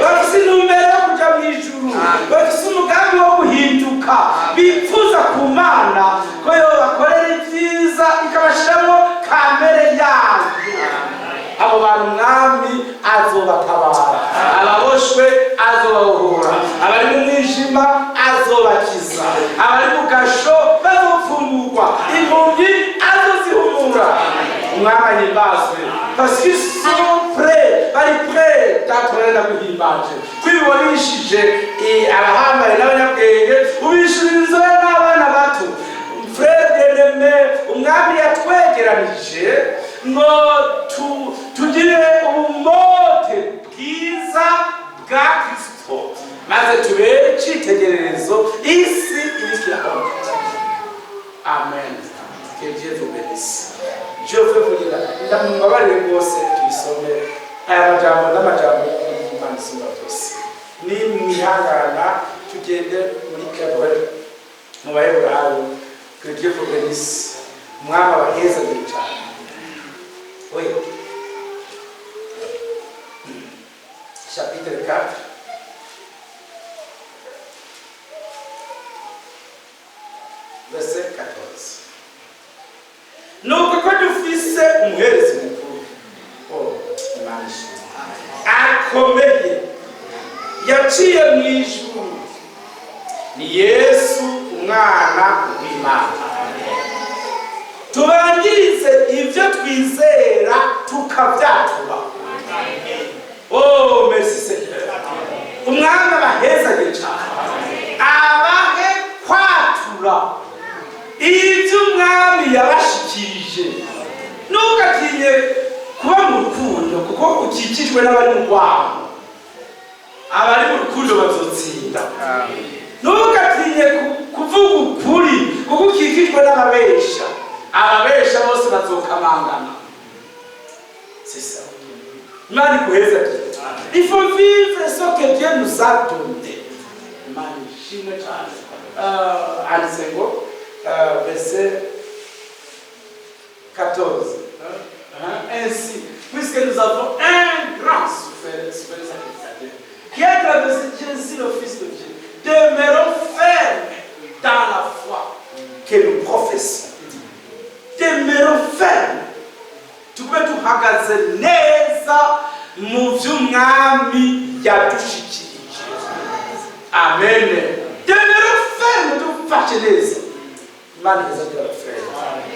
B: bafise intumbero yo kuja mw'ijuru, bafise umugambi wo guhinduka, bipfuza ku Mana ko yo bakorera ibyiza ikabashiramo kamere yayo. Abo bantu Umwami azobatabara, ababoshwe azobabohora, abari mu mwijima azobakiza, abari mu gasho bazofungurwa, impumyi azozihumura. Umwami ahimbazwe parce qu'ils sont prêts, bari prêts d'atorera guhimbaje kwibonishije abahambaye n'abanyabwenge, ubishirizo n'abana bato. Frère bien-aimé, Umwami yatwegeranije ngo tugire ubumote bwiza bwa Kristo, maze tube icitegererezo isi irikiraho. Amen. Que Dieu vous bénisse. Je veux vous dire, ndamubabarire rwose tubisome aya majambo n'amajambo y'Imana isumba byose. Ni mwihangana tugende muri Hébreux mu Baheburayo. Que Dieu vous bénisse. Umwami abahezagire cyane. Oui. Chapitre 4. Verset 14. Nuko ko dufise umuherezi mukuru Imana ishimwe akomeye yaciye mu ijuru tubangirize ibyo twizera tukabyatura. Oh, merci Seigneur. Umwami abahezage cyane, abahe kwatura ibyo umwami yabashikirije. Ntugatinye kuba mu rukundo, kuko ukikijwe n'abari mu rwango. Abari mu rukundo bazotsinda. Ntugatinye kuvuga ukuri, kuko ukikijwe n'ababesha. Ababesha bose bazokamangana. C'est ça. Imana iguhezage. Il faut vivre ce que Dieu nous a donné. Imana ishimwe cyane. Handitse ngo verset 14. Ainsi, puisque nous avons un grand sacrificateur qui a traversé Jésus, le Fils de Dieu, demeurons fermes dans la foi que nous professons. Demeurons fermes. Tube tuhagaze neza mu by'umwami yadushikirije. Amen. Demeurons fermes, dufashe neza. Imana izagira abafere.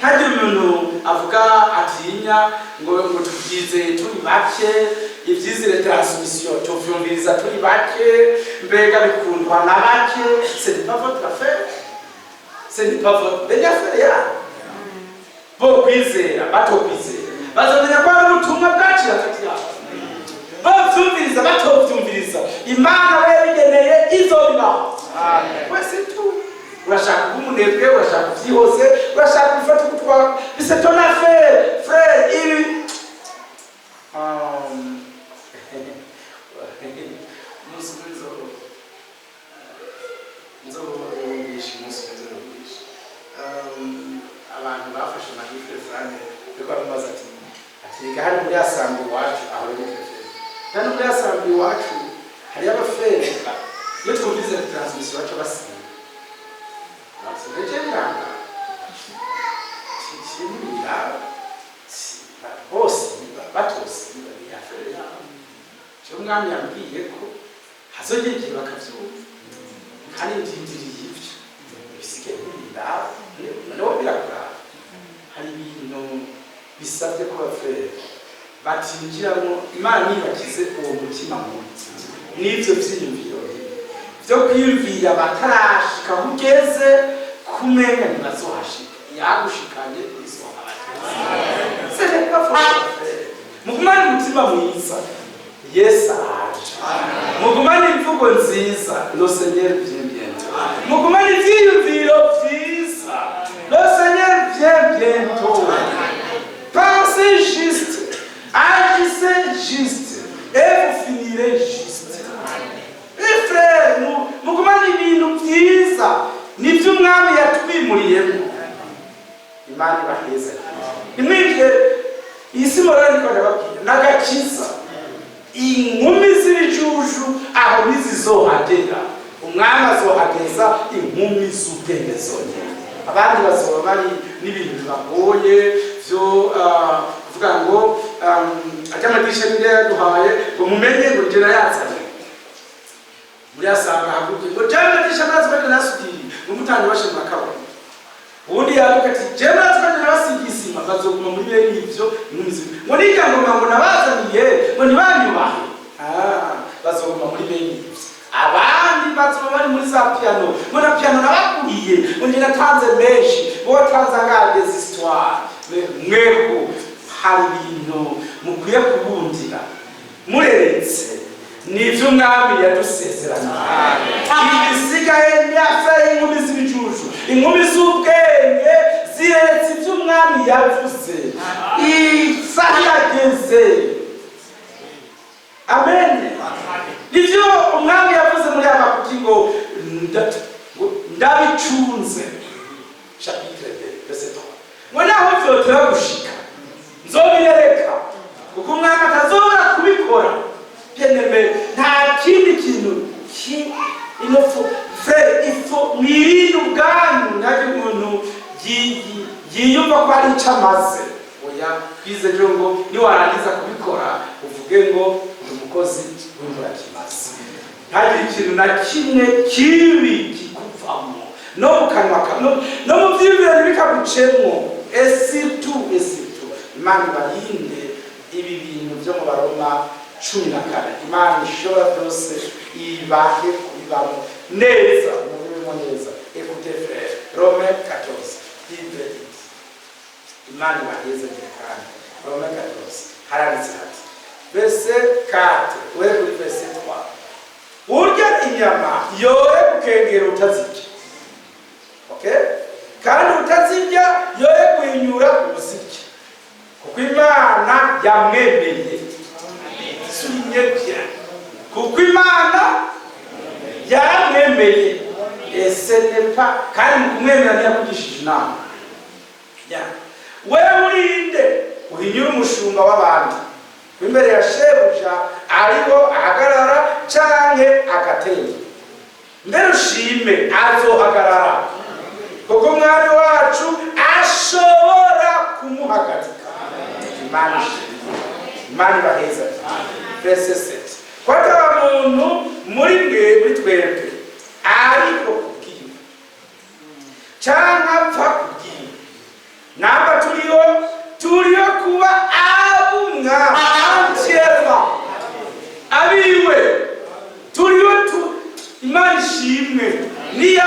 B: Kandi umuntu avuga atinya ngo tubyize turi bake, ibyizire transmission tuvyumviriza turi bake, mbega bikundwa na bake. Ce n'est pas votre affaire. Ce n'est pas votre affaire. Bo kwizera, bato kwizera. Bazamenya ko ari ubutumwa bwacira hagati yabo. Bavyumviriza, batovyumviriza. Imana yabigeneye izobibaho. Amen. Wese tu. Urashaka kumunebwe, urashaka kuvyihose, urashaka gufata kutwa. C'est ton affaire, frère. Abantu bafashe amahirwe frane biko bamaze ati reka hari muri asambu iwacu aho rero kandi muri asambu iwacu hari abafere iyo twumvize transmission bacu basinya basubejengana kimira bose batose ya fere cyo mwami yambwiye ko hazogeye bakavyumva kandi ndindiriye ibyo bisike bira no birakora. Hari ibintu bisabye ko abafere batinjiramo Imana nibakize uwo mutima mubi n'ibyo byiyumviro byo kwiyumvira batarashika ugeze kumenga ntibazohashika yagushikanye izohabata. C'est pas faux. Mugumane umutima mwiza, Yesu araje. Mugumane imvugo nziza, le Seigneur vient bientôt. Mugumane ivyiyumviro vyiza, le Seigneur vient bientôt. Pensez juste, agissez juste, et vous finirez juste. Et frère, mugumane ibintu vyiza, nivyo umwami yatwimuriyemo. Imana ibaheze. Imwije isi morani ko ndababwira nagakiza inkumi z'ibijuju aho nizizohagera. Umwami azohageza inkumi z'ubwenge zonyine. Abandi bazoba bari n'ibintu bibagoye byo kuvuga ngo akamadirisha ninde yaduhaye ngo mumenye ngo ngera yatsanye muri asanga haguke ngo jamadirisha maze bake nasudiri umutanye bashima kabone ubundi yavuga ati jema twanje nabasigisima bazoguma muri bene ivyo inkumi ngo nijya ngo nabazaniye ngo nibanyubahe bazoguma muri bene ivyo. Abandi bazoba bari muri za piano ngo na piano nabakuriye ngo njye natanze menshi bo tanzangage histoire mweko hari ibintu mukwiye kubundira mureretse nivyo umwami yadusezerana. Ibisigaye nyafa inkumi z'ibijuju inkumi z'ubwenge ziretse ivyo umwami yavuze isaha yageze. Amen. Nivyo umwami yavuze muri Habakuki ngo ndabicunze chapitre 2 verset 3 ngo naho vyotera gushika nzobireka kuko umwami atazobora kubikora. Bien-aimé, nta kindi kintu ifo mwirinde ubwanyu nabyo umuntu yiyumva ko ari icamaze. Oya kwize rero ngo niwarangiza kubikora uvuge ngo umukozi w'imbura kimaze. Ntagire ikintu na kimwe kibi kikuvamo no mu kanwa no mu vyiyumviro ntibikagucemwo. Esitu Imana ibarinde ibi bintu vyo mu Baroma 14. Imana ishobora byose ibahe kubibamo neza mu neza. Écoutez frère, Romains 14 Bible Imana ibaheze kandi Romains 14 haranditse hati verset 4 wewe kuri verset 3 urya inyama yoye gukengera utazirya. Okay? Kandi utazirya yoye kuyinyura ubuzirya kuko Imana yamwemeye. Sunyebya kuko Imana yamwemeye. Esenepa kandi kumwemera ntiyakugishije inama. Wewe urinde uhinyura umushumba w'abandi imbere ya shebuja ariho ahagarara canke agatenge. Mbere ushime azohagarara kuko umwami wacu ashobora kumuhagarika. Imana ibaheza. Verse 7 kwata muntu muri twebwe ariko kubwira canke apfa kubwira namba turiyo kuba abumwami abiwe turiyo Imana ishimwe niyo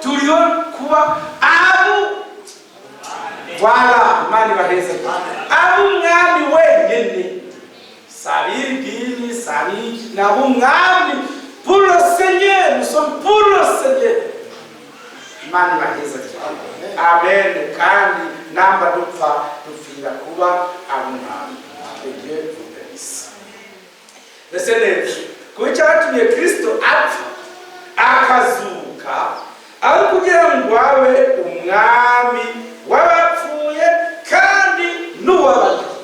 B: turiyo kuba wala Imana ibaheze abumwami wenyene. Sabiri dini sabiri na abumwami pour le Seigneur, nous sommes pour le Seigneur. Imana ibaheze. Amen. Kandi namba dupfira kuba abumwami. Dieu vous bénisse. Listen, kucyatumye Kristo apfa akazuka ari kugira ngo abe umwami w'abapfuye kandi n'uw'abariho.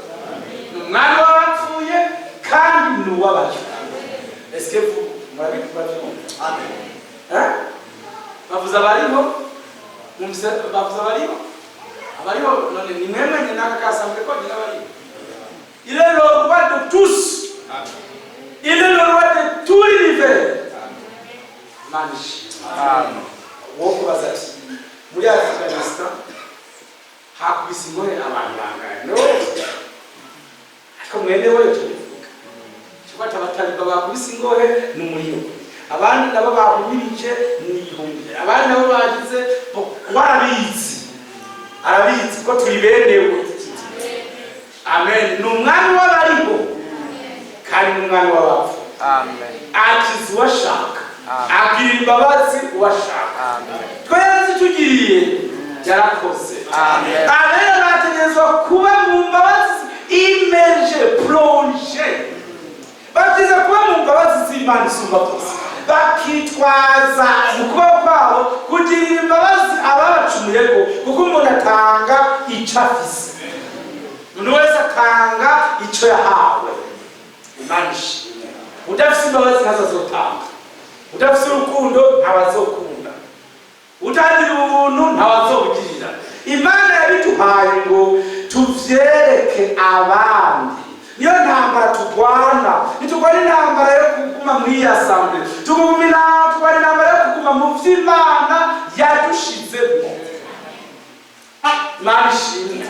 B: Umwami w'abapfuye kandi n'uw'abariho. Est-ce que vous m'avez compris? Amen. Bavuze abariho? Bavuze abariho? Abariho none ni mwemwe n'akasambwe ko nyina abariho. Il est le roi de tous. Il est le roi de tout l'univers. Amen. Woko bazati muri Afghanistan hakubise ingore abantu bangaye no ariko mwene we cyubata abataliba bakubise ingore n'umuriyo abandi nabo bahubirije n'ihumbi abandi nabo bagize arabizi ko turi benewe. Amen. N'umwami w'abariho kandi n'umwami w'abapfu. Amen. Akiza uwashaka agira imbabazi uwashaka. Twese tugiriye yarakoze. Amen. Abera bategerezwa kuba mu mbabazi immerge plonge. Bategerezwa kuba mu mbabazi z'Imana isumba byose. Bakitwaza mu kuboko kwabo kugirira imbabazi ababacumuyeko kuko umuntu atanga icyo afise. Umuntu wese atanga icyo yahawe. Imana ishimwe. Udafise imbabazi ntazazotanga. Udafise urukundo ntawazokunda. Utagira ubuntu ntawazobugirira. Imana yabiduhaye ngo tuvyereke abandi. Niyo ntambara turwana. Nitugwana intambara yo kuguma muri assemble. Tuguma intambara yo kuguma mu vy'Imana yadushizemo. Imana ishimwe.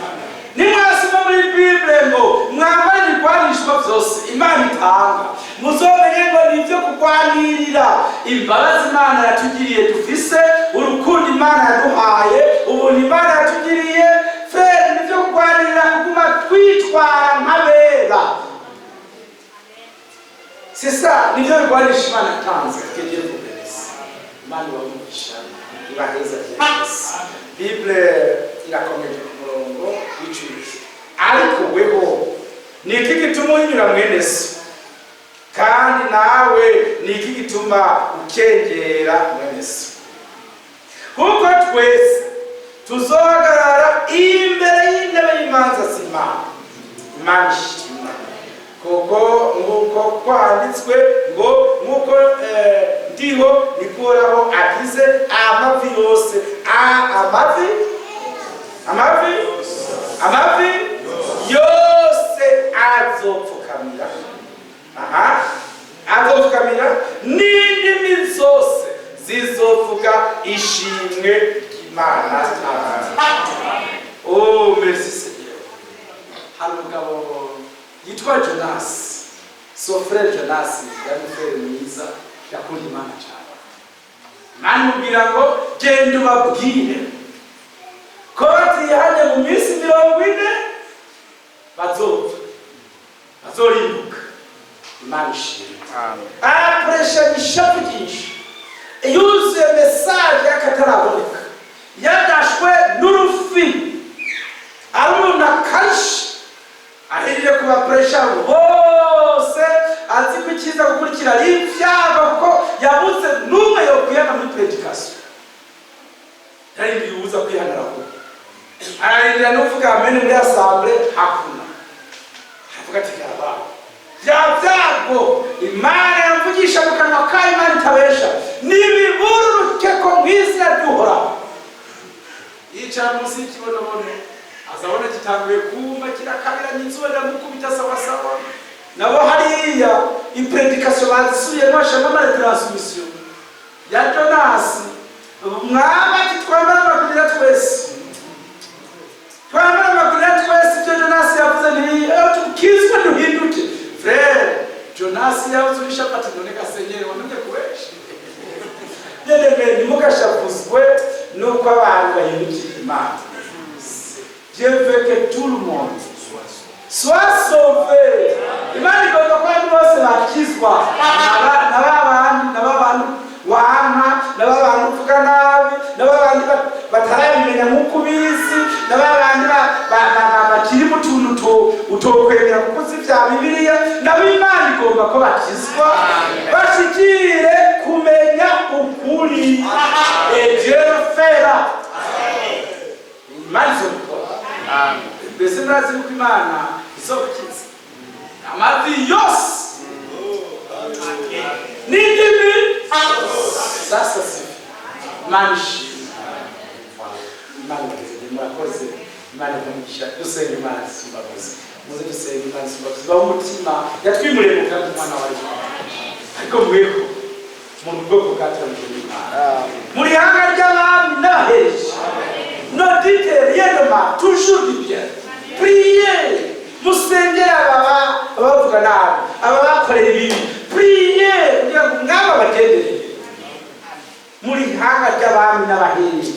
B: Nimwasoma muri Bible ngo mwambare ibigwanishwa byose Imana itanga. Muzomenye ngo nivyo kugwanirira imbabazi Imana yatugiriye dufise, urukundo Imana yaduhaye, ubuntu Imana yatugiriye, frere nivyo kugwanirira kuguma twitwara nk'abera. C'est ça, nivyo bigwanisha Imana yatanze. Que Dieu vous bénisse. Imana ibamugisha, ibaheza byose. Bible irakomeje ku murongo w'icumi. Ariko weho ni iki gituma uhinyura mwene so kandi nawe ni iki gituma ukengera mwene so? Kuko twese tuzohagarara imbere y'intebe y'imanza z'Imana. Imana ishimwe. Kuko nk'uko kwanditswe ngo nk'uko ndiho nikoraho agize amavi yose. Amavi yose azopfukamira. Azopfukamira n'indimi zose zizovuga ishimwe yitwa Jonasi. Sofre Jonasi yari frere mwiza yakunda Imana cyane. Imana imubwira ngo genda ubabwire ko batihanye mu minsi 40 bazorimbuka. Imana ishimwe. Arapresha ishapu ryinshi yuzuye mesaje y'akataraboneka, yadashwe n'urufi aruna kashi ahejeje kubapresha bose azi ko ikiza gukurikira ibyago kuko yabuze n'umwe yo kuyana muri predikasiyo. Yari bibuza kwihanira ko ararindira n'uvuga amene muri assemble hakuna avuga ati yaba byago Imana yavugisha mu kanwa ka Imana itabesha nibibururuke ko mwizina ry'Uhoraho. Yicara munsi y'ikibonobono azabona kitanguye kuma kirakabira n'inzuba ndamukubita sawasawa. Nabo hariya impredikasiyo bazisubiye bashaka ama transmission ya Jonasi. Mwaba twambara amagurira twese ibyo Jonasi yavuze ni tukizwe duhinduke. Frere Jonasi yavuze pati none gasenyere wamenye kubesha yedeme nimukashavuzwe nuko abantu bahindukira Imana. Je veux que tout le monde soit sauvé. Imana igomba ko abantu bose bakizwa, n'abantu wanka, n'abantu uvuga nabi, n'abantu batarabimenya nk'uko ubizi, n'abantu bakiri mu tuntu utokwemera kuko si bya Bibiliya. Nabo Imana igomba ko bakizwa bashikire kumenya ukuri. Dieu fera. Imana izobikora. Mbese murazi ko Imana izobakiza amavi yose n'indimi sasa si Imana ishimwe. Imana murakoze. Imana ikamugisha. Dusenge Imana isumbabuzi. Muze dusenge Imana isumbabuzi umutima yatwimuriye mu kandi umwana wawe ariko mweho mu bwoko bwatanzwe n'Imana muri hanga ry'abami n'abahereje. Ne dites rien de mal, toujours du bien. Priez. Musengera abavuga nabi, ababakorera ibibi. Priez kugira ngo mwaba bagenderere. Muri hanga ry'abami n'abahereje.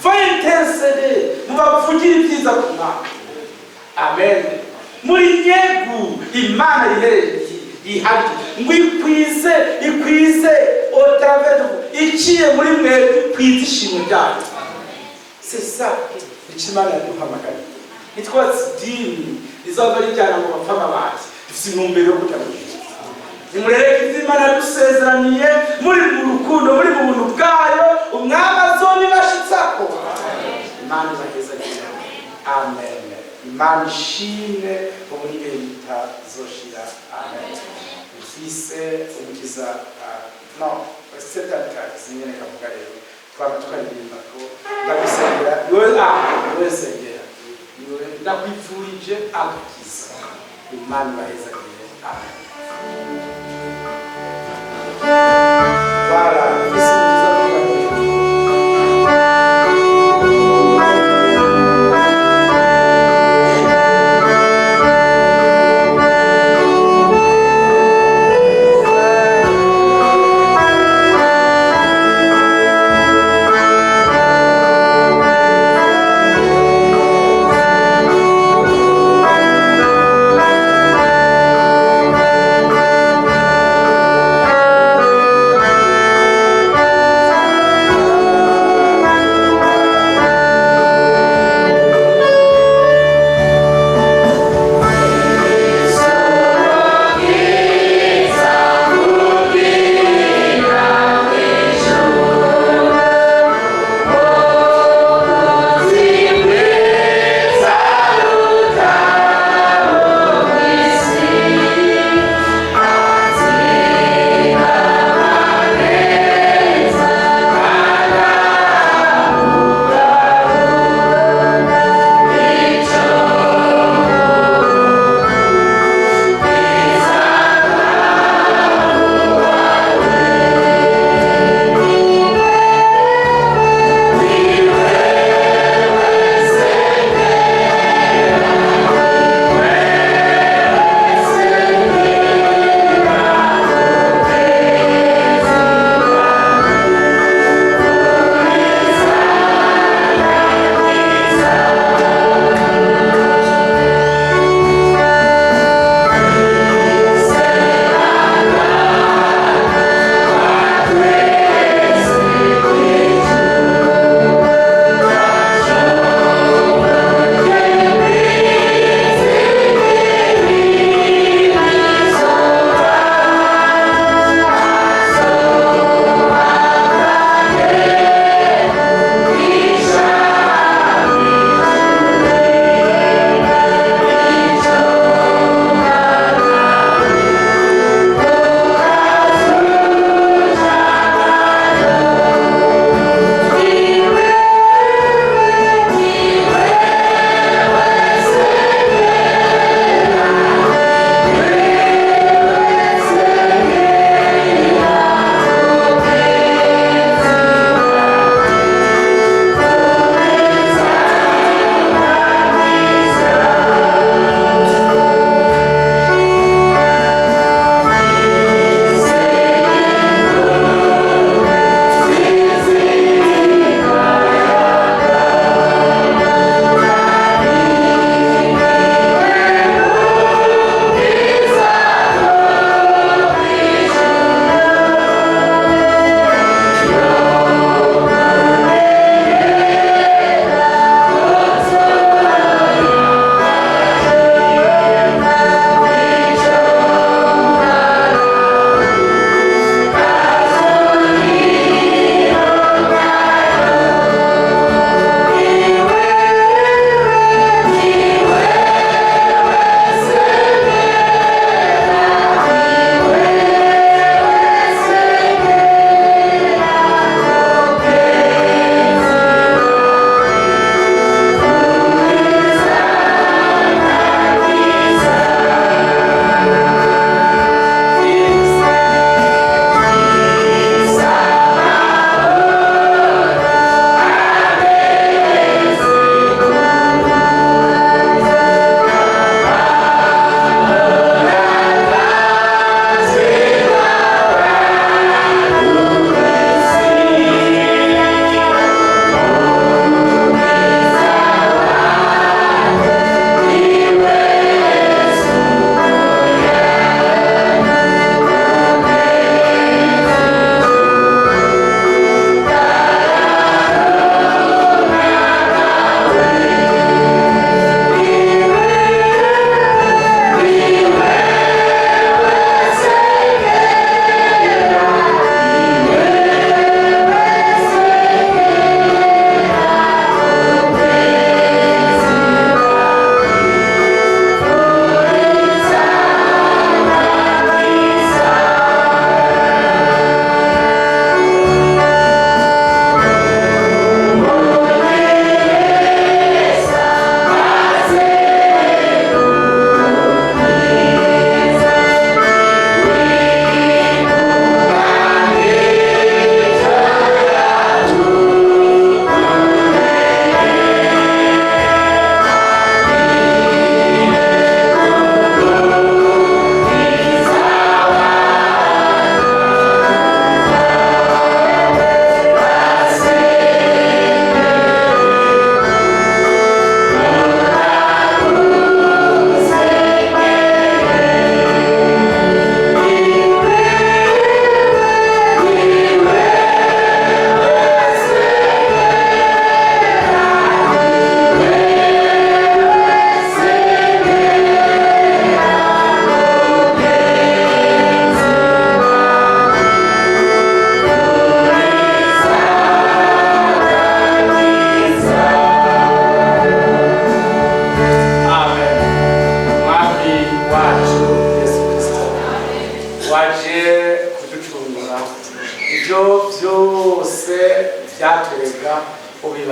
B: Faut intercéder. Mubavugire ibyiza ku Mana. Amen. Muri nyegu Imana ihereje ihari ngo ikwize au travers de vous. Iciye muri mwebwe ikwize ishimwe ryayo. C'est ça Imana yaduhamagariye. Nitwatsi dini rizava rijyana ngo bapfa amabati. Dufite intumbero yo kujya mu ijuru. Nimureke ibyo Imana yadusezeraniye muri mu rukundo, muri mu buntu bwayo, umwami azobibashitsako. Imana izageza neza. Amen. Imana ishimwe muri bita zoshira. Amen. Ufise umukiza no setantari zinyene kavuga rero twaba twaririmba ko ndagusengera iwe sengera iwe ndakwifurije agakiza. Imana ibahezagire. Amen.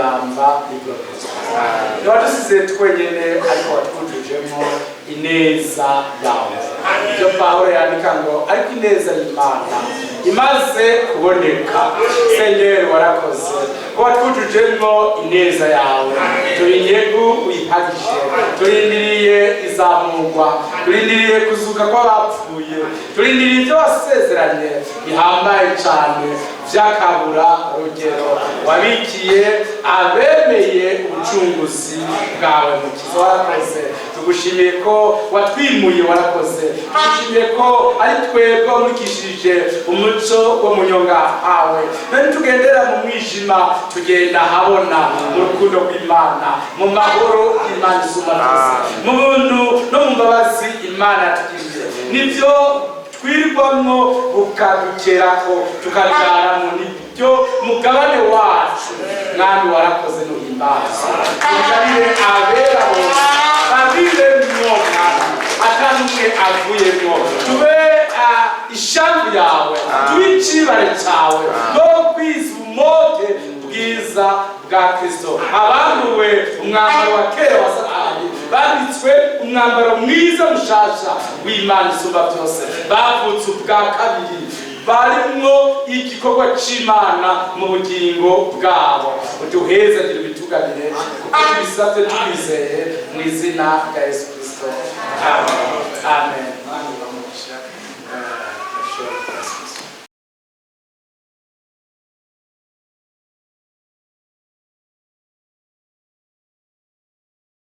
B: kwibamba Igorogota. Ntiwadusize twenyene ariko watwujujemo ineza yawe. Ibyo Pawulo yandika ngo ariko ineza y'Imana imaze kuboneka. Senyeri warakoze ko watwujujemo ineza yawe. Turi inyegu wihagije, turindiriye izamurwa, turindiriye kuzuka kw'abapfuye, turindiriye ibyo wasezeranye bihambaye cyane by'akabura rugero wabikiye abemeye ubucunguzi bwawe Mukiza. Warakoze, tugushimiye ko watwimuye. Warakoze, tugushimiye ko ari twebwe wamurikishije umuco wo mu nyonga hawe. None tugendera mu mwijima tugenda habona mu rukundo rw'Imana, mu mahoro y'Imana isumba byose, mu buntu no mu mbabazi Imana yatugiriye. Nibyo twirwamo bukadukerako tukabyaramo, nibyo mugabane wacu. Mwami warakoze nuhimbaza, tugarire abera bose babiremwo Mwami, atanumwe avuyemo. Tube ishambi yawe, tube icibare cyawe no kwiza umote bwiza bwa Kristo. Abanduwe umwambaro wa kera wa Satani babitswe umwambaro mwiza mushasha w'Imana isumba byose. Bavutse ubwa kabiri, barimwo igikorwa c'Imana mu bugingo bwabo. Uduhezagire ibituganire kuko tubisabye tubizeye mu izina rya Yesu Kristo. Amen. Amen.